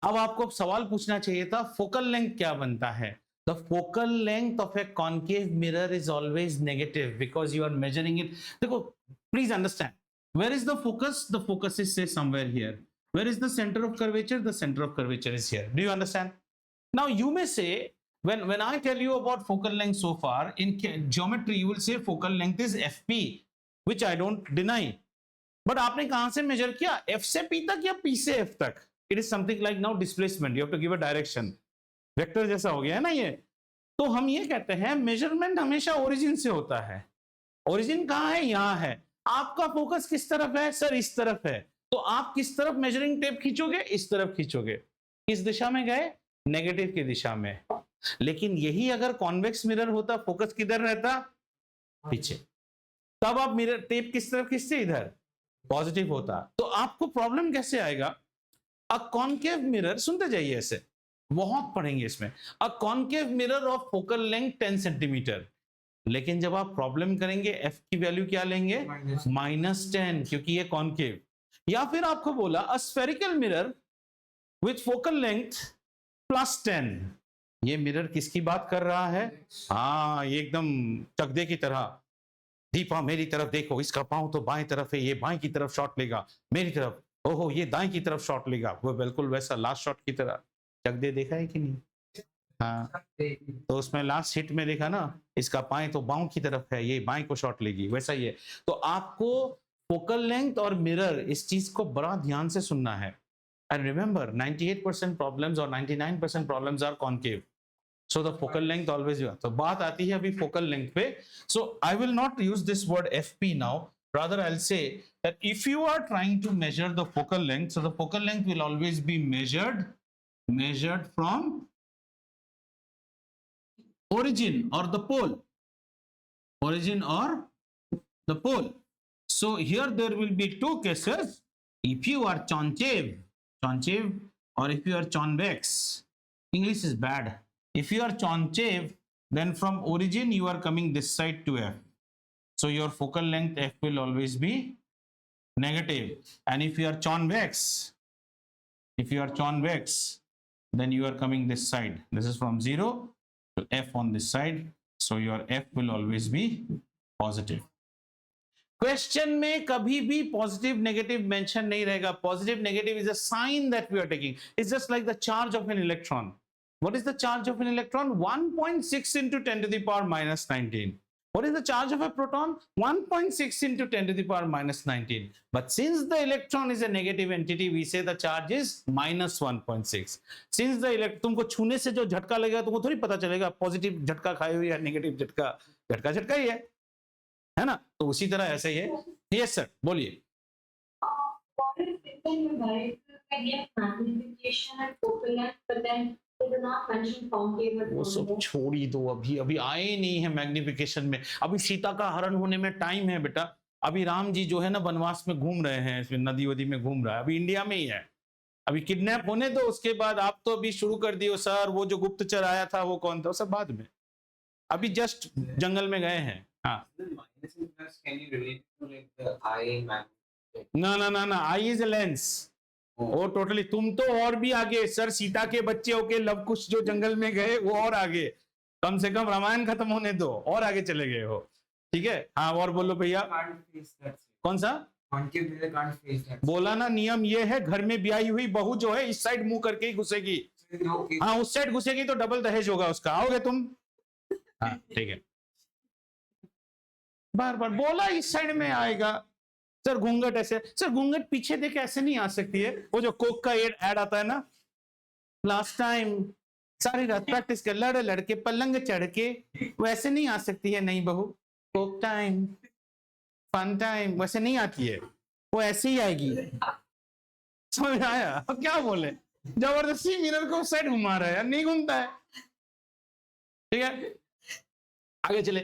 अब आपको सवाल पूछना चाहिए था, फोकल लेंथ क्या बनता है? The focal length of a concave mirror is always negative because you are measuring it. देखो, please understand. Where is the focus? The focus is say somewhere here. Where is the center of curvature? The center of curvature is here. Do you understand? Now you may say, when I tell you about focal length so far, in geometry you will say focal length is FP, which I don't deny. But आपने कहां से measure किया? F से P तक या P से F तक? It is something like now displacement. You have to give a direction. Vector जैसा हो गया है ना ये। तो हम ये कहते हैं मेजरमेंट हमेशा ओरिजिन से होता है। ओरिजिन कहाँ है? यहाँ है। आपका फोकस किस तरफ है? सर इस तरफ है। तो आप किस तरफ मेजरिंग टेप खींचोगे? इस तरफ खींचोगे। किस दिशा में गए? नेगेटिव की दिशा में। लेकिन यही अगर कॉन्वेक्स मिरर होता, फोकस किधर रहता? पीछे। तब आप मिरर टेप किस तरफ खींचते? इधर। पॉजिटिव होता। तो आपको प्रॉब्लम कैसे आएगा? अ कॉन्केव मिरर, सुनते जाइए ऐसे, बहुत पढ़ेंगे इसमें। अ concave mirror of focal length 10 centimetre. लेकिन जब आप प्रॉब्लम करेंगे एफ की वैल्यू क्या लेंगे? -10, क्योंकि ये कॉन्केव। या फिर आपको बोला a spherical mirror with focal length +10। ये मिरर किसकी बात कर रहा है? हाँ, ये एकदम चकदे की तरह। दीपा मेरी तरफ देखो, इसका पांव तो बाएं तरफ है, ये बाएं की तरफ शॉट लेगा, मेरी तरफ, ओहो ये दाएं की तरफ शॉट लेगा। वो बिल्कुल वैसा लास्ट शॉट की तरह। चकदे देखा है कि नहीं? हाँ, तो उसमें लास्ट हिट में देखा ना, इसका पाएं तो बाएं की तरफ है, ये बाएं को शॉट लेगी, वैसा ही है। तो आपको फोकल लेंथ और मिरर इस चीज को बड़ा ध्यान से सुनना है। एंड रिमेंबर 98% प्रॉब्लम्स और 99% problems are concave, so the focal length always. तो बात आती है अभी फोकल लेंथ पे। So I will not use this word FP now, rather I'll say that if you are trying to measure the focal length, so the focal length will always be measured from origin or the pole, origin or the pole. So here there will be two cases. If you are concave or if you are convex, English is bad. If you are concave, then from origin you are coming this side to F, so your focal length F will always be negative. And if you are convex, then you are coming this side. This is from 0 to F on this side, so your F will always be positive. Question में कभी भी पॉजिटिव नेगेटिव मेंशन नहीं रहेगा. Positive negative is a sign that we are taking. It's just like the charge of an electron. What is the charge of an electron? 1.6 into 10 to the power minus 19. What is the charge of a proton? 1.6 into 10 to the power minus 19. But since the electron is a negative entity, we say the charge is minus 1.6. Since the तुमको छूने से जो झटका लगेगा तुमको थोड़ी पता चलेगा पॉजिटिव झटका खाए हुए या नेगेटिव झटका, झटका झटका ही है ना? तो उसी तरह ऐसे ही है. यस सर, बोलिए. What is it when you write again magnification and focal length, but then they do not mention concave or वो सब convex? छोड़ ही दो, अभी आए ही नहीं है मैग्निफिकेशन में. अभी सीता का हरण होने में टाइम है बेटा. अभी राम जी जो है ना वनवास में घूम रहे हैं, इसमें नदी वदी में घूम रहा है, अभी इंडिया में ही है. अभी किडनैप होने दो, उसके बाद आप तो अभी शुरू कर दियो सर. वो जो गुप्तचर आया था वो कौन था, वो सब बाद में. अभी जस्ट जंगल में गए हैं. हाँ, Minus and plus, can you relate to like the eye magnification? ना आई इज लेंस. वो टोटली तुम तो और भी आगे सर. सीता के बच्चे होके लव कुश जो जंगल में गए वो और आगे. कम से कम रामायण खत्म होने दो, और आगे चले गए हो. ठीक है. हाँ, और बोलो भैया. Can't face that. कौन सा? Concave mirror can't face that. बोला ना, नियम ये है, घर में ब्याही हुई बहू जो है इस साइड मुंह करके ही घुसेगी. No, if हाँ, उस साइड घुसेगी तो डबल दहेज होगा उसका. आओगे तुम? हाँ, ठीक है. बार बार बोला इस साइड में आएगा. सर घूंघट ऐसे, सर घूंघट पीछे देख ऐसे नहीं आ सकती है. वो जो कोक का ऐड आता है ना, लास्ट टाइम सारी रात प्रैक्टिस कर, लड़के पलंग चढ़ के, वैसे नहीं आ सकती है. नहीं बहू, कोक टाइम, फन टाइम, वैसे नहीं आती है. वो ऐसे ही आएगी. समझ में आया? अब क्या बोले, जबरदस्ती मिरर को साइड घुमा रहा है यार, नहीं घूमता है. ठीक है, आगे चले.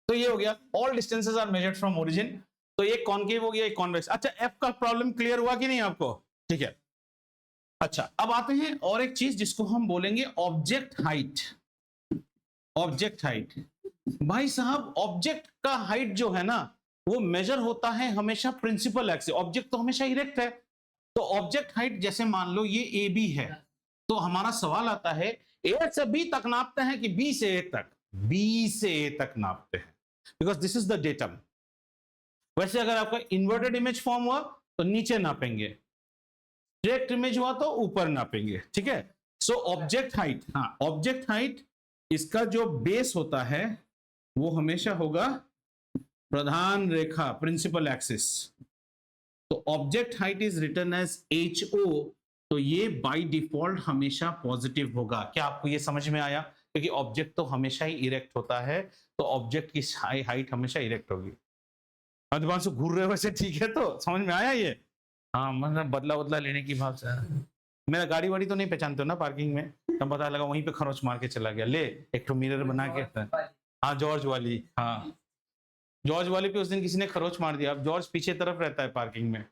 तो ये हो गया, all distances are measured from origin. तो ये कॉनकेव हो गया, एक कॉन्वेक्स. अच्छा, एफ का प्रॉब्लम क्लियर हुआ कि नहीं आपको? ठीक है. अच्छा, अब आते हैं और एक चीज जिसको हम बोलेंगे ऑब्जेक्ट हाइट. ऑब्जेक्ट हाइट भाई साहब, ऑब्जेक्ट का हाइट जो है ना वो मेजर होता है हमेशा प्रिंसिपल एक्सिस. ऑब्जेक्ट तो हमेशा इरेक्ट है, तो ऑब्जेक्ट हाइट जैसे मान लो ये ए बी है, तो हमारा सवाल आता है ए से बी तक नापते हैं कि बी से ए तक? बी से ए तक नापते हैं, because this is the datum. वैसे अगर आपका इन्वर्टेड इमेज फॉर्म हुआ तो नीचे नापेंगे, डायरेक्ट इमेज हुआ तो ऊपर नापेंगे. ठीक है. सो ऑब्जेक्ट हाइट, हाँ ऑब्जेक्ट हाइट, इसका जो बेस होता है वो हमेशा होगा प्रधान रेखा, प्रिंसिपल एक्सिस. तो object height is written as HO. तो ये बाय डिफॉल्ट हमेशा पॉजिटिव होगा. क्या आपको ये समझ में आया? क्योंकि ऑब्जेक्ट तो हमेशा ही इरेक्ट होता है, तो ऑब्जेक्ट की हाइट हमेशा इरेक्ट होगी. अधिकांश घूर रहे हो वैसे, ठीक है. तो समझ में आया ये? हाँ, मतलब बदला लेने की भाव से. मेरा गाड़ी वाड़ी तो नहीं पहचानते हो ना पार्किंग में, तब पता लगा वहीं पे खरोच मार के चला गया. ले एक तो मिरर बना के. हाँ, जॉर्ज वाली. हाँ, जॉर्ज वाली पे उस दिन किसी ने खरोच मार दिया. अब जॉर्ज पीछे तरफ रहता है पार्किंग में.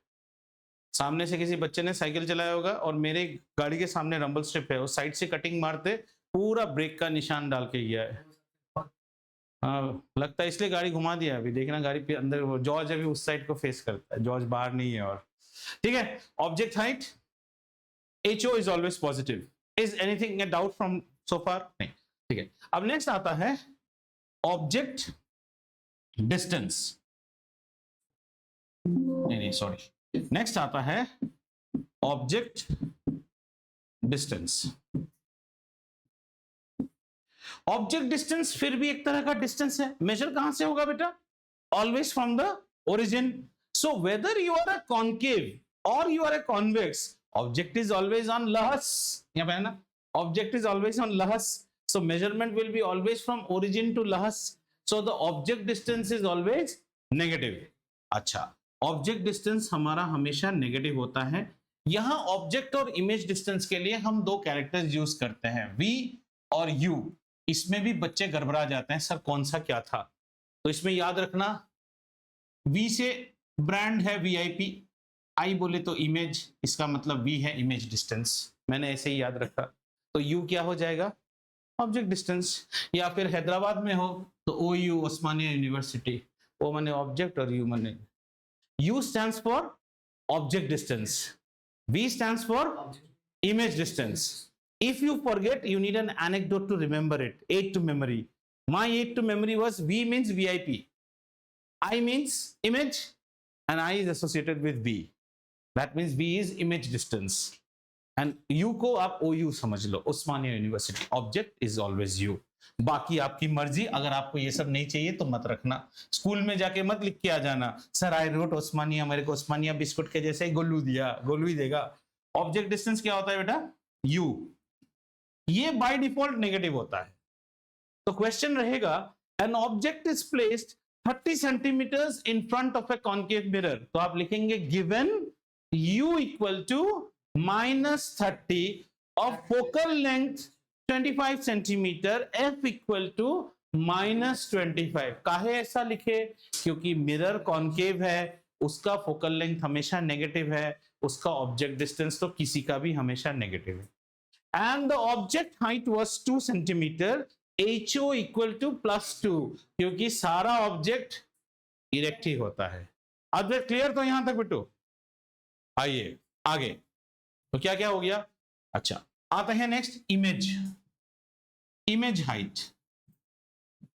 सामने से किसी बच्चे ने साइकिल चलाया होगा और मेरे गाड़ी के सामने रंबल स्ट्रिप है, उस साइड से कटिंग मारते पूरा ब्रेक का निशान डाल के गया है. हाँ, लगता है इसलिए गाड़ी घुमा दिया. अभी देखना गाड़ी पे अंदर वो जॉर्ज अभी उस साइड को फेस करता है, जॉर्ज बाहर नहीं है. और ठीक है, object height HO is always positive. Is anything a doubt from so far? नहीं. ठीक है. अब नेक्स्ट आता है ऑब्जेक्ट डिस्टेंस. नहीं सॉरी, नेक्स्ट आता है ऑब्जेक्ट डिस्टेंस. ऑब्जेक्ट डिस्टेंस फिर भी एक तरह का डिस्टेंस है. मेजर कहां से होगा बेटा? Always from the origin. So whether you are a concave और you are a convex, object is always on LHS. यहाँ पे है ना, object is always on LHS. So measurement will be always from origin to LHS. So the object distance is always negative. अच्छा, ऑब्जेक्ट डिस्टेंस हमारा हमेशा नेगेटिव होता है. यहां ऑब्जेक्ट और इमेज डिस्टेंस के लिए हम दो कैरेक्टर्स यूज करते हैं, V और U. इसमें भी बच्चे गड़बड़ा जाते हैं, सर कौन सा क्या था? तो इसमें याद रखना, V से ब्रांड है VIP, I बोले तो इमेज, इसका मतलब V है इमेज डिस्टेंस. मैंने ऐसे ही याद रखा. तो U क्या हो जाएगा? Object distance. या फिर हैदराबाद में हो तो OU, ओस्मानिया यूनिवर्सिटी, O माने ऑब्जेक्ट और U माने. U stands for object distance. V stands for image distance. If you forget, you need an anecdote to remember it. Aid to memory. My aid to memory was V means VIP, I means image, and I is associated with V. That means V is image distance, and U को आप OU समझ लो, Osmania university. Object is always U. बाकी आपकी मर्जी, अगर आपको ये सब नहीं चाहिए तो मत रखना। स्कूल में जाके मत लिख के आ जाना सर आई रोट उस्मानिया, मेरे को उस्मानिया बिस्कुट के जैसे ही गोलू दिया, गोलू ही देगा। ऑब्जेक्ट डिस्टेंस क्या होता है बेटा? यू। ये बाय डिफॉल्ट नेगेटिव होता है। तो क्वेश्चन रहेगा an object is placed 30 centimetres in front of a concave mirror. तो आप लिखेंगे गिवन u इक्वल टू -30 और focal length 25 centimetre, f equal to -25। काहे ऐसा लिखे? क्योंकि मिरर कॉन्केव है, उसका फोकल लेंथ हमेशा नेगेटिव है, उसका ऑब्जेक्ट डिस्टेंस तो किसी का भी हमेशा नेगेटिव है। And the object height was 2 centimetre, HO equal to +2, क्योंकि सारा ऑब्जेक्ट इरेक्ट ही होता है। अब क्लियर? तो यहां तक बेटो आइए आगे। तो क्या क्या हो गया? अच्छा, आते हैं next, image. Image height.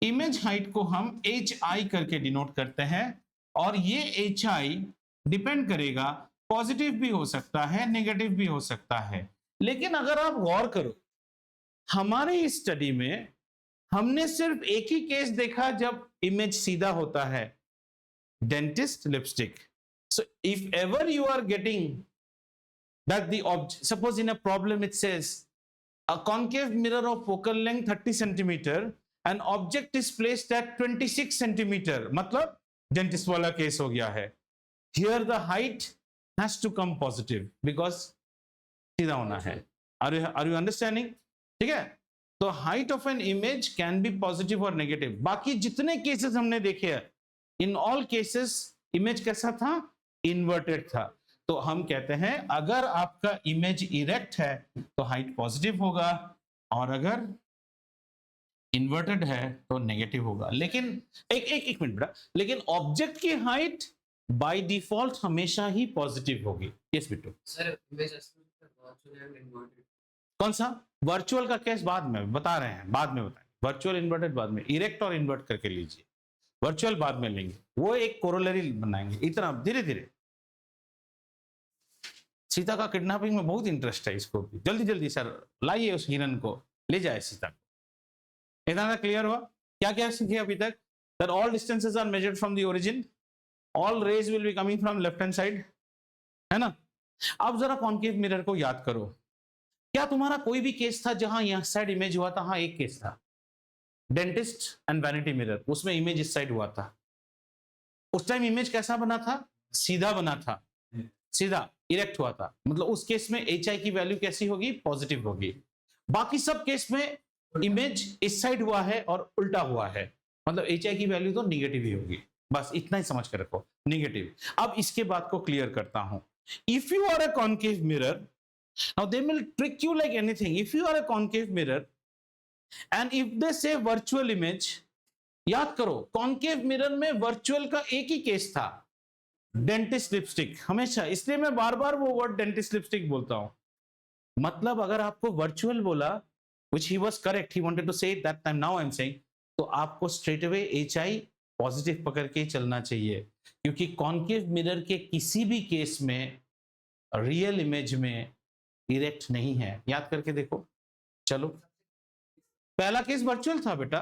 Image height को हम HI करके डिनोट करते हैं, और ये HI डिपेंड करेगा, पॉजिटिव भी हो सकता है, नेगेटिव भी हो सकता है। लेकिन अगर आप गौर करो, हमारे स्टडी में हमने सिर्फ एक ही केस देखा जब इमेज सीधा होता है, dentist lipstick. So if ever you are getting that the object, suppose in a problem it says a concave mirror of focal length 30 centimeter, an object is placed at 26 centimeter, मतलब डेंटिस्ट वाला केस हो गया है। Here the height has to come positive because सीधा होना है। Are you understanding? ठीक है? तो height of an image can be positive और नेगेटिव। बाकी जितने केसेस हमने देखे हैं, इन ऑल केसेस इमेज कैसा था? इन्वर्टेड था। तो हम कहते हैं अगर आपका इमेज इरेक्ट है तो हाइट पॉजिटिव होगा, और अगर इन्वर्टेड है तो नेगेटिव होगा। लेकिन एक मिनट बेटा, लेकिन ऑब्जेक्ट की हाइट बाय डिफॉल्ट हमेशा ही पॉजिटिव होगी। Yes Bittu. Sir image virtual and inverted कौन सा? वर्चुअल का केस बाद में बता रहे हैं, बाद में बताएंगे। वर्चुअल इन्वर्टेड बाद में, इरेक्ट और इन्वर्ट करके लीजिए, वर्चुअल बाद में लेंगे, वो एक कोरोलरी बनाएंगे। इतना धीरे धीरे। सीता का किडनैपिंग में बहुत इंटरेस्ट है इसको भी। जल्दी जल्दी सर लाइए उस हिरन को, ले जाए सीता को। इतना क्लियर हुआ? क्या क्या सीखे अभी तक? That all distances are measured from the origin, all rays will be coming from left hand side, है ना? अब जरा कॉन्केव मिरर को याद करो। क्या तुम्हारा कोई भी केस था जहां यहां साइड इमेज हुआ था? हाँ, एक केस था, डेंटिस्ट एंड वैनिटी मिरर। उसमें इमेज इस साइड हुआ था। उस टाइम इमेज कैसा बना था? सीधा बना था, सीधा इरेक्ट हुआ था। मतलब उस केस में HI की वैल्यू कैसी होगी? पॉजिटिव होगी। बाकी सब केस में इमेज इस साइड हुआ है और उल्टा हुआ है, मतलब HI की वैल्यू तो निगेटिव ही होगी। बस इतना ही समझ कर रखो, निगेटिव। अब इसके बात को क्लियर करता हूं। If you are a concave mirror, now they will trick you like anything. If you are a concave mirror and if they say virtual image, याद करो कॉन्केव मिरर में वर्चुअल का एक ही केस था, डेंटिस्ट लिपस्टिक। हमेशा, इसलिए मैं बार बार वो वर्ड डेंटिस्ट लिपस्टिक बोलता हूं। मतलब अगर आपको वर्चुअल बोला, which he was correct, he wanted to say it that time, now I'm saying, तो आपको स्ट्रेट अवे HI पॉजिटिव पकड़ के चलना चाहिए, क्योंकि कॉन्केव मिरर के किसी भी केस में रियल इमेज में इरेक्ट नहीं है। याद करके देखो। चलो, पहला केस वर्चुअल था बेटा।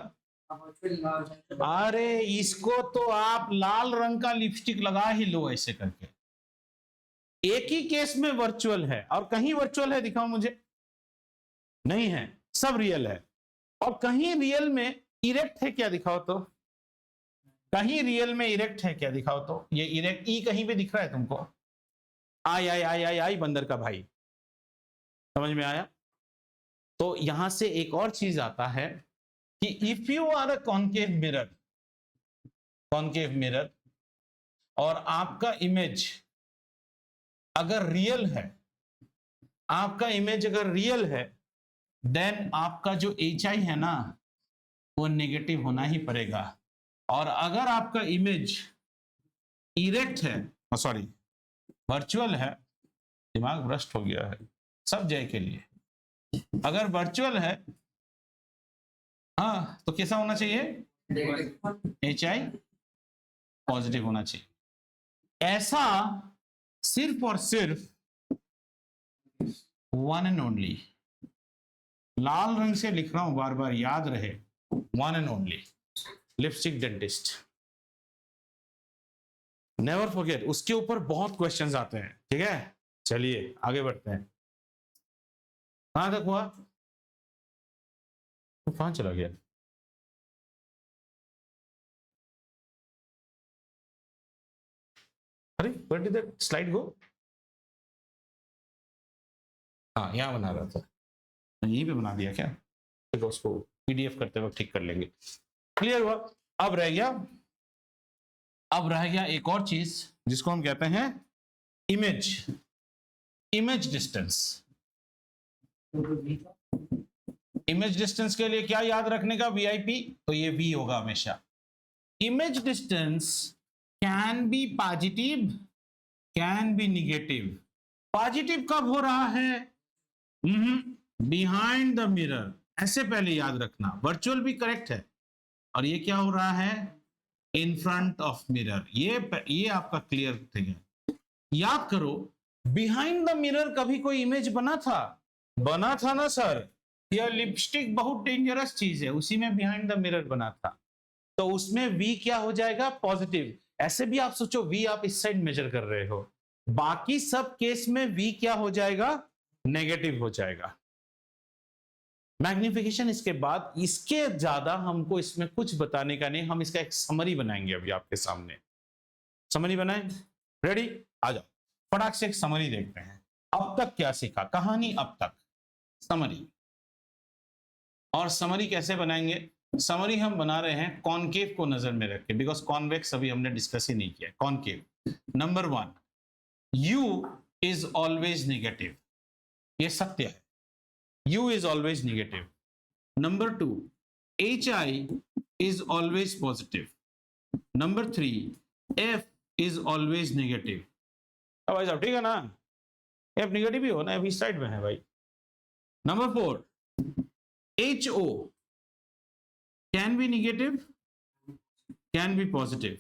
अरे इसको तो आप लाल रंग का लिपस्टिक लगा ही लो ऐसे करके। एक ही केस में वर्चुअल है, और कहीं वर्चुअल है दिखाओ मुझे। नहीं है, सब रियल है। और कहीं रियल में इरेक्ट है क्या? दिखाओ तो। कहीं रियल में इरेक्ट है क्या? दिखाओ तो। ये इरेक्ट ई कहीं पे दिख रहा है तुमको? आई आई आई आई आई बंदर का भाई, समझ में आया? तो यहां से एक और चीज आता है कि if you are a concave mirror और आपका इमेज अगर रियल है, आपका इमेज अगर रियल है, देन आपका जो HI है ना, वो नेगेटिव होना ही पड़ेगा। और अगर आपका इमेज इरेक्ट है, सॉरी वर्चुअल है, दिमाग भ्रष्ट हो गया है, सब जय के लिए। अगर वर्चुअल है, हाँ, तो कैसा होना चाहिए? HI पॉजिटिव होना चाहिए। ऐसा सिर्फ और सिर्फ वन एंड ओनली, लाल रंग से लिख रहा हूं बार बार याद रहे, one and only lipstick dentist, never forget. उसके ऊपर बहुत क्वेश्चंस आते हैं, ठीक है। चलिए आगे बढ़ते हैं। कहां तक हुआ, तो कहां चला गया? अरे where did that slide go? हाँ यहाँ बना रहा था, यहीं पे बना दिया क्या? तो उसको पीडीएफ करते वक्त ठीक कर लेंगे। क्लियर हुआ? अब रह गया एक और चीज जिसको हम कहते हैं इमेज डिस्टेंस। इमेज डिस्टेंस के लिए क्या याद रखने का वीआईपी? तो ये वी होगा हमेशा। Image distance can be positive, can be negative. Positive कब हो रहा है? बिहाइंड द मिरर, ऐसे पहले याद रखना। वर्चुअल भी करेक्ट है, और ये क्या हो रहा है? इन फ्रंट ऑफ मिरर। ये आपका क्लियर थिंग है। याद करो, बिहाइंड द मिरर कभी कोई इमेज बना था ना सर? यह लिपस्टिक बहुत डेंजरस चीज है, उसी में बिहाइंड द मिरर बना था, तो उसमें वी क्या हो जाएगा? पॉजिटिव। ऐसे भी आप सोचो, वी आप इस साइड मेजर कर रहे हो, बाकी सब केस में वी क्या हो जाएगा? नेगेटिव हो जाएगा। मैग्निफिकेशन इसके बाद, इसके ज्यादा हमको इसमें कुछ बताने का नहीं, हम इसका एक समरी बनाएंगे अभी आपके सामने। समरी बनाएं? रेडी? आ जाओ फटाक से एक समरी देखते हैं। अब तक क्या सीखा, कहानी अब तक, समरी। और समरी कैसे बनाएंगे? समरी हम बना रहे हैं कॉनकेव को नजर में रख के, बिकॉज कॉन्वेक्स अभी हमने डिस्कस ही नहीं किया। Concave, number 1, U is always negative, ये सत्य है। U is always negative. Number 2, HI is always positive. Number 3, F is always negative. अब भाई साहब ठीक है ना? F नेगेटिव ही हो ना, अभी साइड में है भाई। Number 4, HO can be negative, can be positive.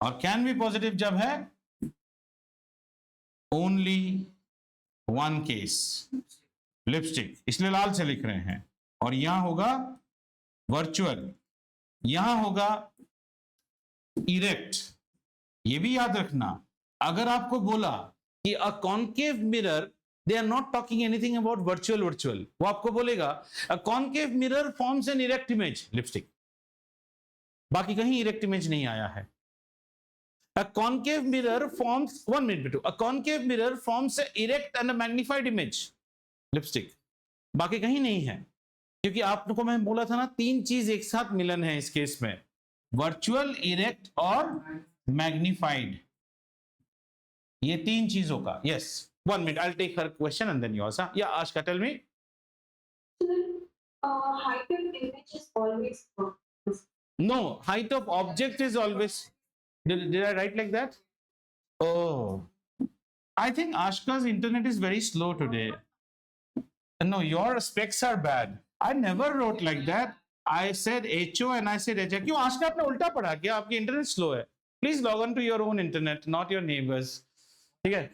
और can be positive जब है only one case, लिपस्टिक, इसलिए लाल से लिख रहे हैं। और यहां होगा वर्चुअल, यहां होगा इरेक्ट। ये भी याद रखना, अगर आपको बोला कि a concave mirror, they are not talking anything about virtual, वो आपको बोलेगा a concave mirror forms an erect image, lipstick, बाकी कहीं इरेक्ट इमेज नहीं आया है। A concave mirror forms, 1 minute, a concave mirror forms an erect and a magnified image, lipstick, बाकी कहीं नहीं है। क्योंकि आपको मैं बोला था ना, 3 चीज एक साथ मिलन है इस केस में, वर्चुअल, इरेक्ट और मैग्निफाइड, ये 3 चीजों का। Yes, 1 minute, I'll take her question and then yours. Yeah, Ashka, tell me. Height of image is always No, height of object is always. Did I write like that? Oh, I think Ashka's internet is very slow today. No, your specs are bad. I never wrote like that. I said HO and I said HI. क्यों आशका आपने उल्टा पढ़ा क्या? आपकी इंटरनेट स्लो है। Please log on to your own internet, not your neighbors. ठीक है?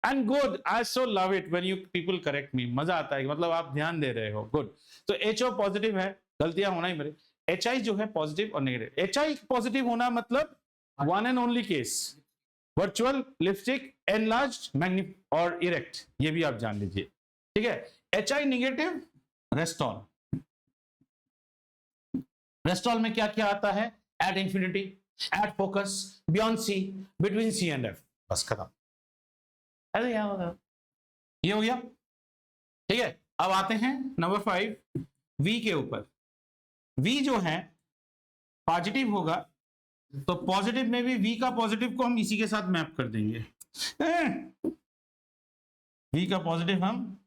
And good. I so love it when you people correct me. मजा आता है, मतलब आप ध्यान दे रहे हो। Good. तो HO पॉजिटिव है, गलतियां होना ही मेरे। HI जो है पॉजिटिव और नेगेटिव। HI पॉजिटिव होना मतलब one and only case, virtual, lipstick, enlarged, magnified और इरेक्ट, ये भी आप जान लीजिए। ठीक है? HI negative, रेस्टॉल। रेस्टॉल में क्या क्या आता है? At infinity, at focus, beyond C, between C and F, बस खत्म। अरे ये हो गया। ठीक है, अब आते हैं नंबर 5, V के ऊपर। V जो है पॉजिटिव होगा, तो पॉजिटिव में भी V का पॉजिटिव को हम इसी के साथ मैप कर देंगे। V का पॉजिटिव हम,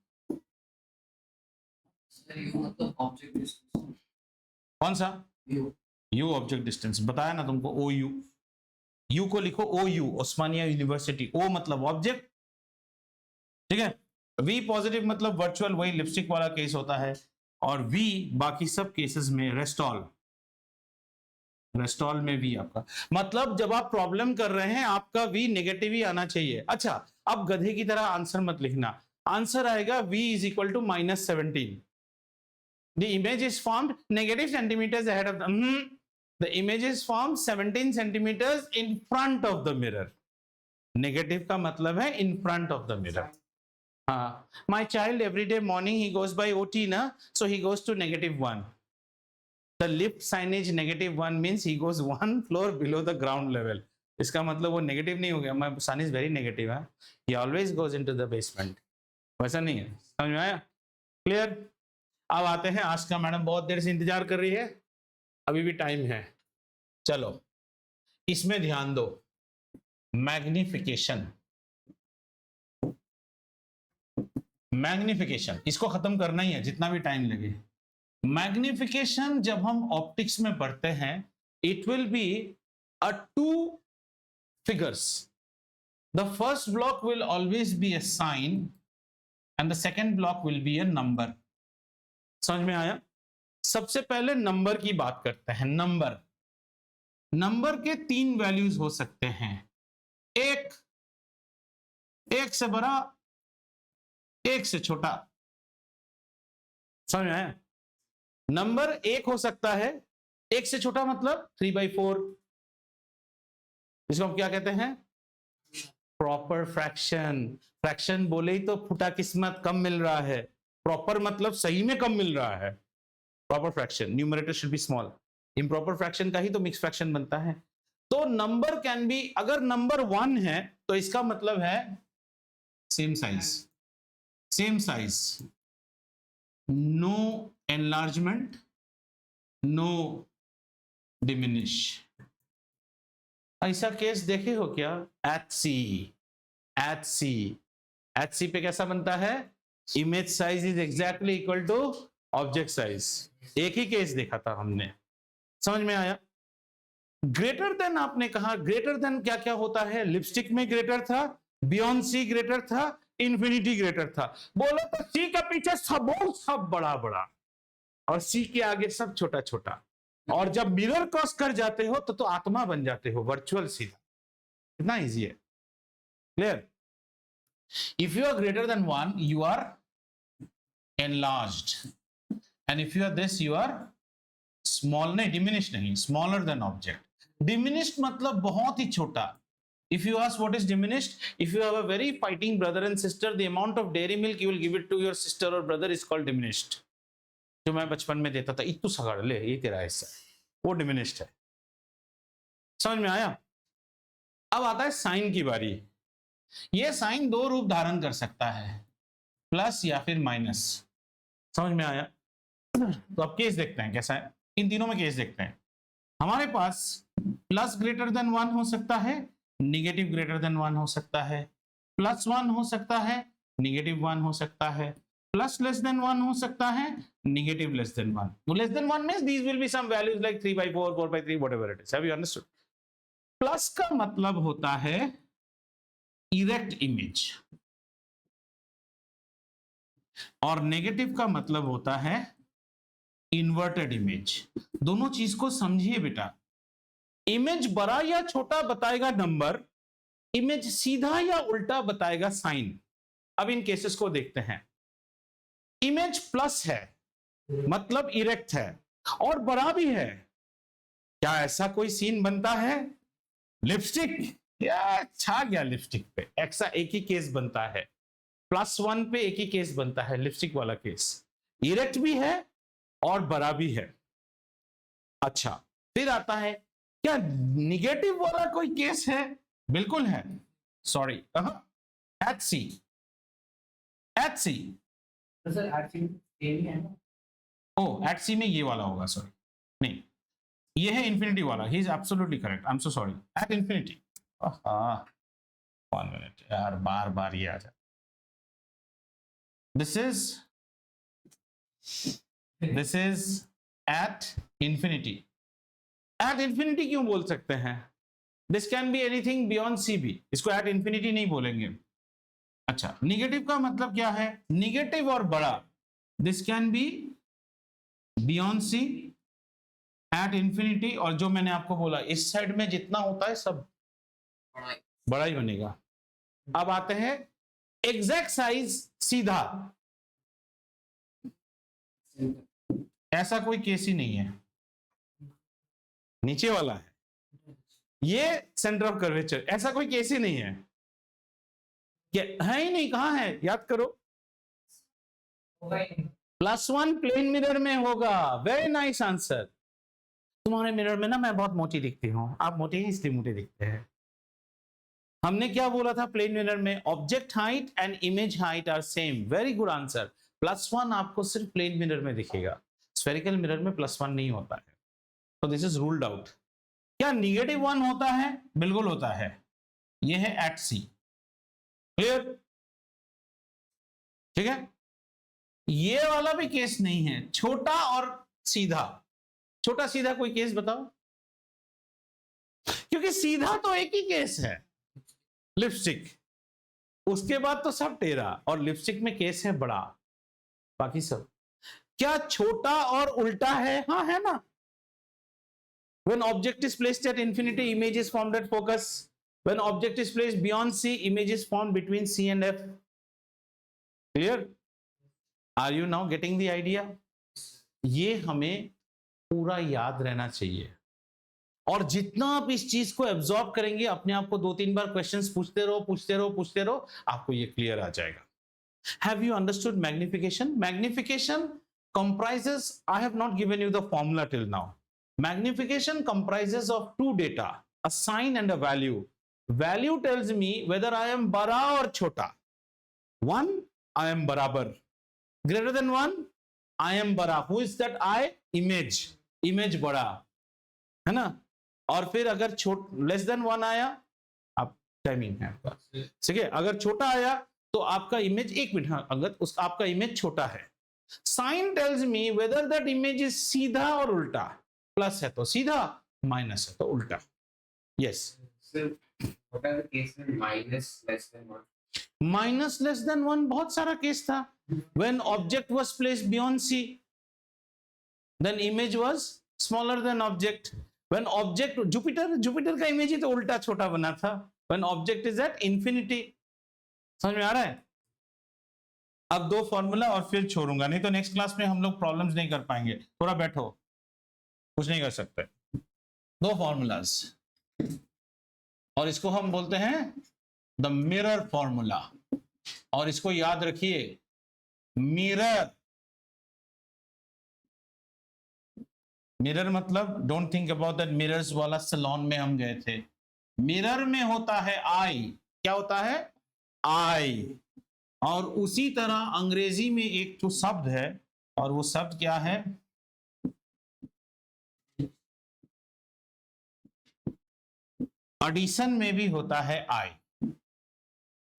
मतलब ऑब्जेक्ट डिस्टेंस, कौन सा? U ऑब्जेक्ट डिस्टेंस बताया ना तुमको, OU। U को लिखो OU, ओस्मानिया यूनिवर्सिटी। O मतलब ऑब्जेक्ट, ठीक है। V पॉजिटिव मतलब वर्चुअल, वही लिपस्टिक वाला केस होता है। और V बाकी सब केसेस में रेस्टॉल, रेस्टॉल में V आपका, मतलब जब आप प्रॉब्लम कर रहे हैं आपका V नेगेटिव ही आना चाहिए। अच्छा, अब गधे की तरह आंसर मत लिखना, आंसर आएगा v is equal to -17. The image is formed negative centimeters ahead of the image is formed 17 centimeters in front of the mirror. Negative का मतलब है in front of the mirror. हाँ, my child every day morning he goes by OT ना, so he goes to -1. The lift signage -1 means he goes 1 floor below the ground level. इसका मतलब वो नेगेटिव नहीं हो गया, my son is very negative है, he always goes into the basement. वैसा नहीं है, समझ में आया? क्लियर? अब आते हैं आज का, मैडम बहुत देर से इंतजार कर रही है, अभी भी टाइम है, चलो इसमें ध्यान दो। मैग्निफिकेशन, मैग्निफिकेशन इसको खत्म करना ही है जितना भी टाइम लगे। मैग्निफिकेशन जब हम ऑप्टिक्स में पढ़ते हैं, it will be a 2 figures. The first block will always be a sign and the second block will be a number. समझ में आया? सबसे पहले नंबर की बात करते हैं। नंबर के 3 वैल्यूज हो सकते हैं, एक से बड़ा, एक से छोटा। समझ में आया? नंबर 1 हो सकता है, 1 से छोटा मतलब 3/4, इसको हम क्या कहते हैं? Proper fraction. फ्रैक्शन बोले ही तो फुटा किस्मत, कम मिल रहा है। प्रॉपर मतलब सही में कम मिल रहा है। Proper fraction, numerator should be small. Improper fraction का ही तो मिक्स फ्रैक्शन बनता है। तो नंबर कैन बी, अगर नंबर 1 है तो इसका मतलब है same size, no enlargement, no diminish. ऐसा केस देखे हो क्या? एच सी पे कैसा बनता है? Image size is exactly equal to object size. एक ही केस देखा था हमने, समझ में आया? ग्रेटर देन आपने कहा, ग्रेटर देन क्या क्या होता है? लिपस्टिक में ग्रेटर था, बियॉन्ड सी ग्रेटर था, इन्फिनिटी ग्रेटर था। बोलो तो सी के पीछे सब बड़ा बड़ा और सी के आगे सब छोटा छोटा, और जब मिरर क्रॉस कर जाते हो तो आत्मा बन जाते हो, वर्चुअल सीधा। कितना इजी है, clear? If you are greater than 1 you are enlarged, and if you are this you are small, नहीं डिमिनिश नहीं, स्मॉलर देन ऑब्जेक्ट। डिमिनिश्ड मतलब बहुत ही छोटा। If you ask what is diminished, if you have a very fighting brother and sister, the amount of dairy milk you will give it to your sister or brother is called diminished. जो मैं बचपन में देता था, इतू सगाड़ ले, ये तेरा हिस्सा, वो डिमिनिश्ड है। समझ में आया? अब आता है साइन की बारी। ये साइन 2 रूप धारण कर सकता है, प्लस या फिर माइनस। समझ में आया? तो अब केस देखते हैं कैसा है, इन तीनों में केस देखते हैं। हमारे पास प्लस ग्रेटर देन 1 हो सकता है, नेगेटिव ग्रेटर देन 1 हो सकता है, प्लस 1 हो सकता है, नेगेटिव 1 हो सकता है, प्लस लेस देन 1 हो सकता है, negative less than 1. Less than 1 means these will be some values like 3/4, 4/3, whatever it is. Have you understood? Plus का मतलब होता है इरेक्ट इमेज और नेगेटिव का मतलब होता है इन्वर्टेड इमेज। दोनों चीज को समझिए बेटा। इमेज बड़ा या छोटा बताएगा नंबर, इमेज सीधा या उल्टा बताएगा साइन। अब इन केसेस को देखते हैं। इमेज प्लस है मतलब इरेक्ट है और बड़ा भी है। क्या ऐसा कोई सीन बनता है? लिपस्टिक या छा गया लिपस्टिक पे, ऐसा एक ही केस बनता है। +1 पे एक ही केस बनता है, लिपस्टिक वाला केस। इरेक्ट भी है और बड़ा भी है। अच्छा, फिर आता है क्या निगेटिव वाला कोई केस है? बिल्कुल है। सॉरी, एच सी तो सर ये भी है ना? ओ एट सी में ये वाला होगा, सॉरी नहीं, ये है इंफिनिटी वाला। He is absolutely correct, I am so sorry. At infinity, 1 minute यार, बार बार ये आ जाए। This is at infinity. At infinity क्यों बोल सकते हैं? This can be anything beyond C भी, इसको एट इंफिनिटी नहीं बोलेंगे। अच्छा, निगेटिव का मतलब क्या है? निगेटिव और बड़ा, this can be beyond C, at infinity. और जो मैंने आपको बोला इस साइड में जितना होता है सब बड़ा ही बनेगा। अब आते हैं एग्जैक्ट साइज सीधा, ऐसा कोई केस ही नहीं है, नीचे वाला है ये सेंटर ऑफ कर्वेचर, ऐसा कोई केस ही नहीं है, है ही नहीं, कहां है, याद करो। +1 प्लेन मिरर में होगा, वेरी नाइस आंसर। तुम्हारे मिरर में ना मैं बहुत मोटी दिखती हूं, आप मोटे ही इसलिए मोटे दिखते हैं। हमने क्या बोला था प्लेन मिरर में, object height and image height are same, very good answer. +1 आपको सिर्फ प्लेन मिरर में दिखेगा, स्फेरिकल मिरर में +1 नहीं होता है, तो दिस इज रूल्ड आउट। क्या -1 होता है? बिल्कुल होता है, ये है एट सी, क्लियर, ठीक है। ये वाला भी केस नहीं है, छोटा और सीधा, छोटा सीधा कोई केस बताओ, क्योंकि सीधा तो एक ही केस है, लिपस्टिक, उसके बाद तो सब टेढ़ा, और लिपस्टिक में केस है बड़ा, बाकी सब। क्या छोटा और उल्टा है? हाँ है ना। When object is placed at infinity, image is formed at focus. When object is placed beyond C, image is formed between C and F. Clear? Are you now getting the idea? ये हमें पूरा याद रहना चाहिए, और जितना आप इस चीज को एब्जॉर्ब करेंगे, अपने आप को 2-3 बार क्वेश्चंस पूछते रहो, आपको ये क्लियर आ जाएगा। Have you understood magnification? Magnification comprises, I have not given you the formula till now. Magnification comprises of 2 data, a sign and a value. Value tells me whether I am bada or chota. 1, I am barabar. Greater than 1, I am bada. Who is that I? Image. Image bada, है ना। और फिर अगर लेस देन 1 आया, आप टाइमिंग है आपका, ठीक है। अगर छोटा आया तो आपका इमेज, 1 मिनट, हाँ, अगर आपका इमेज छोटा है। Sign tells me whether that image is सीधा और उल्टा, प्लस है तो सीधा, माइनस है तो उल्टा। Yes, What are the cases in -<(1)? -<(1) बहुत सारा केस था। When object was placed beyond C, then image was smaller than object. When object, Jupiter का इमेज ही तो उल्टा छोटा बना था। When object is at infinity, समझ में आ रहा है? अब 2 फॉर्मूला और फिर छोड़ूंगा, नहीं तो नेक्स्ट क्लास में हम लोग प्रॉब्लम्स नहीं कर पाएंगे। थोड़ा बैठो, कुछ नहीं कर सकते। 2 फॉर्मूलाज, और इसको हम बोलते हैं द मिरर फॉर्मूला, और इसको याद रखिए, मिरर मतलब don't think about that mirrors वाला सैलून में हम गए थे। मिरर में होता है आई, क्या होता है? आई। और उसी तरह अंग्रेजी में एक तो शब्द है, और वो शब्द क्या है? एडिशन में भी होता है आई।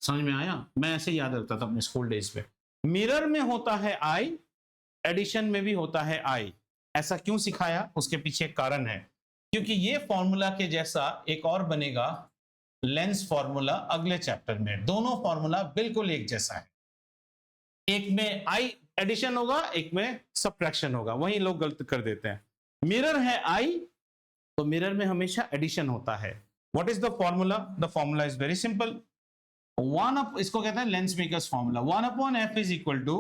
समझ में आया? मैं ऐसे याद रखता था अपने स्कूल डेज पे, मिरर में होता है आई, एडिशन में भी होता है आई। ऐसा क्यों सिखाया? उसके पीछे एक कारण है, क्योंकि ये फॉर्मूला के जैसा एक और बनेगा, लेंस फॉर्मूला, अगले चैप्टर में। दोनों फॉर्मूला बिल्कुल एक जैसा है, एक में आई एडिशन होगा, एक में सब्ट्रैक्शन होगा, वही लोग गलत कर देते हैं। मिरर है आई, तो मिरर में हमेशा एडिशन होता है। What is the formula? The formula is very simple, इसको कहते हैं lens makers formula, 1/f is equal to,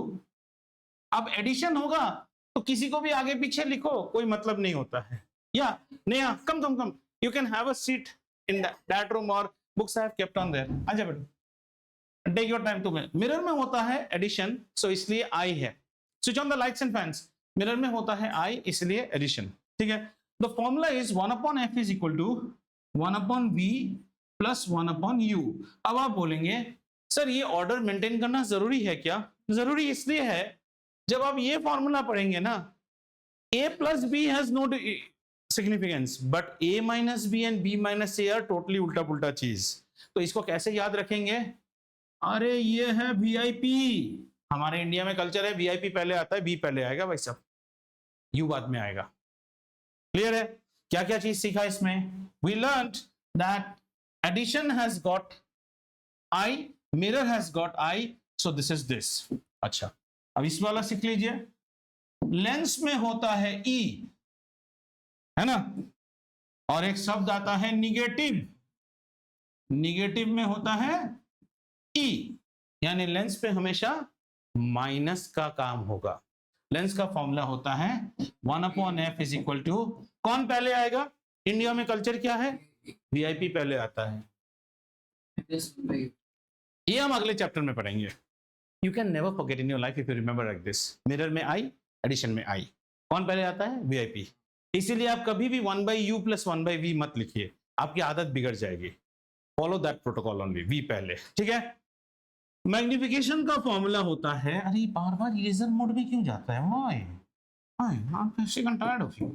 अब एडिशन होगा तो किसी को भी आगे पीछे लिखो, कोई मतलब नहीं होता है। या Neha, come, you can have a seat in that room, और books I have kept on there. आजा बेटा, take your time too. Mirror में होता है एडिशन, सो इसलिए आई है। Switch on the lights and fans. Mirror में होता है आई, इसलिए एडिशन, ठीक है। The formula is 1/f is equal to 1/v plus 1/u। अब आप बोलेंगे सर ये ऑर्डर मेंटेन करना जरूरी है क्या? जरूरी इसलिए है, जब आप ये फॉर्मूला पढ़ेंगे ना, a plus b has no significance, but a minus b and b minus a are totally उल्टा पुल्टा चीज। तो इसको कैसे याद रखेंगे? अरे ये है वीआईपी, हमारे इंडिया में कल्चर है वीआईपी पहले आता है, बी पहले आएगा भाई साहब, यू बाद में आएगा। क्लियर है? क्या क्या चीज सीखा इसमें? We learned that addition has got I, mirror has got I, so this is this. अच्छा, अब इस वाला सीख लीजिए। लेंस में होता है ई, है ना, और एक शब्द आता है निगेटिव, निगेटिव में होता है ई। यानी लेंस पे हमेशा माइनस का काम होगा। लेंस का फॉर्मूला होता है 1/f इज इक्वल टू, कौन पहले आएगा? इंडिया में कल्चर क्या है? वीआईपी पहले आता है। ये हम अगले चैप्टर में पढ़ेंगे। You can never forget in your life if you remember like this. Mirror में आई, एडिशन में आई, कौन पहले आता है? वीआईपी। इसीलिए आप कभी भी 1/u + 1/v मत लिखिए, आपकी आदत बिगड़ जाएगी। Follow that protocol only, v पहले, ठीक है। मैग्निफिकेशन का फॉर्मूला होता है, अरे बार बार इरेजर मोड में क्यों जाता है? Why I am sick and tired of you.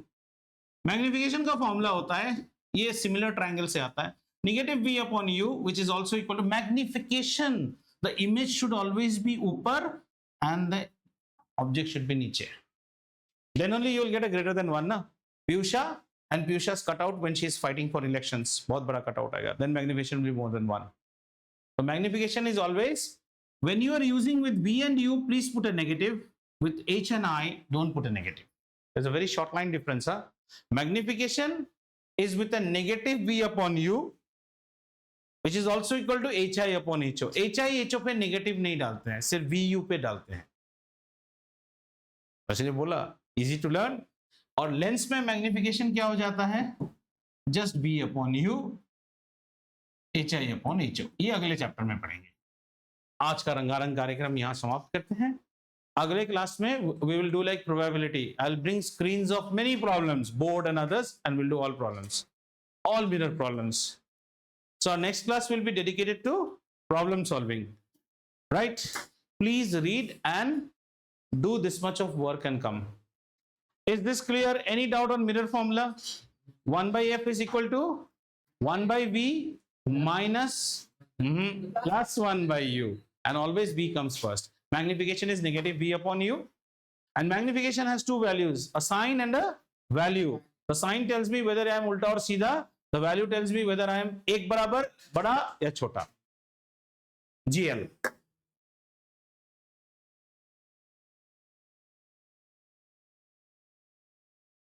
Magnification का फॉर्मूला होता है, ये सिमिलर ट्रायंगल से आता है, -v/u which is also equal to magnification. The image should always be ऊपर and the object should be नीचे. Then only you will get a greater than 1 ना। Piyusha and Piyusha's cutout when she is fighting for elections, बहुत बड़ा cutout आएगा, then magnification will be more than 1. So magnification is always, when you are using with v and u, please put a negative. With h and I, don't put a negative. There's a very short line difference, huh? Magnification is with a negative v/u, which is also equal to hi/ho. hi/ho पे नेगेटिव नहीं डालते हैं, सिर्फ vu पे डालते हैं। वैसे बोला इजी टू लर्न। और लेंस में मैग्निफिकेशन क्या हो जाता है? Just v/u, hi/ho। ये अगले चैप्टर में पढ़ेंगे। आज का रंगारंग कार्यक्रम यहाँ समाप्त करते हैं। अगले क्लास में we will do like probability. I'll bring screens of many problems, board and others, and we'll do all problems, all mirror problems. So our next class will be dedicated to problem solving, right? Please read and do this much of work and come. Is this clear? Any doubt on mirror formula? 1/f is equal to 1/v minus plus 1/u, and always v comes first. Magnification is negative v/u, and magnification has two values, a sign and a value. The sign tells me whether I am उल्टा और सीधा, the value tells me whether I am एक बराबर, बड़ा या छोटा। GL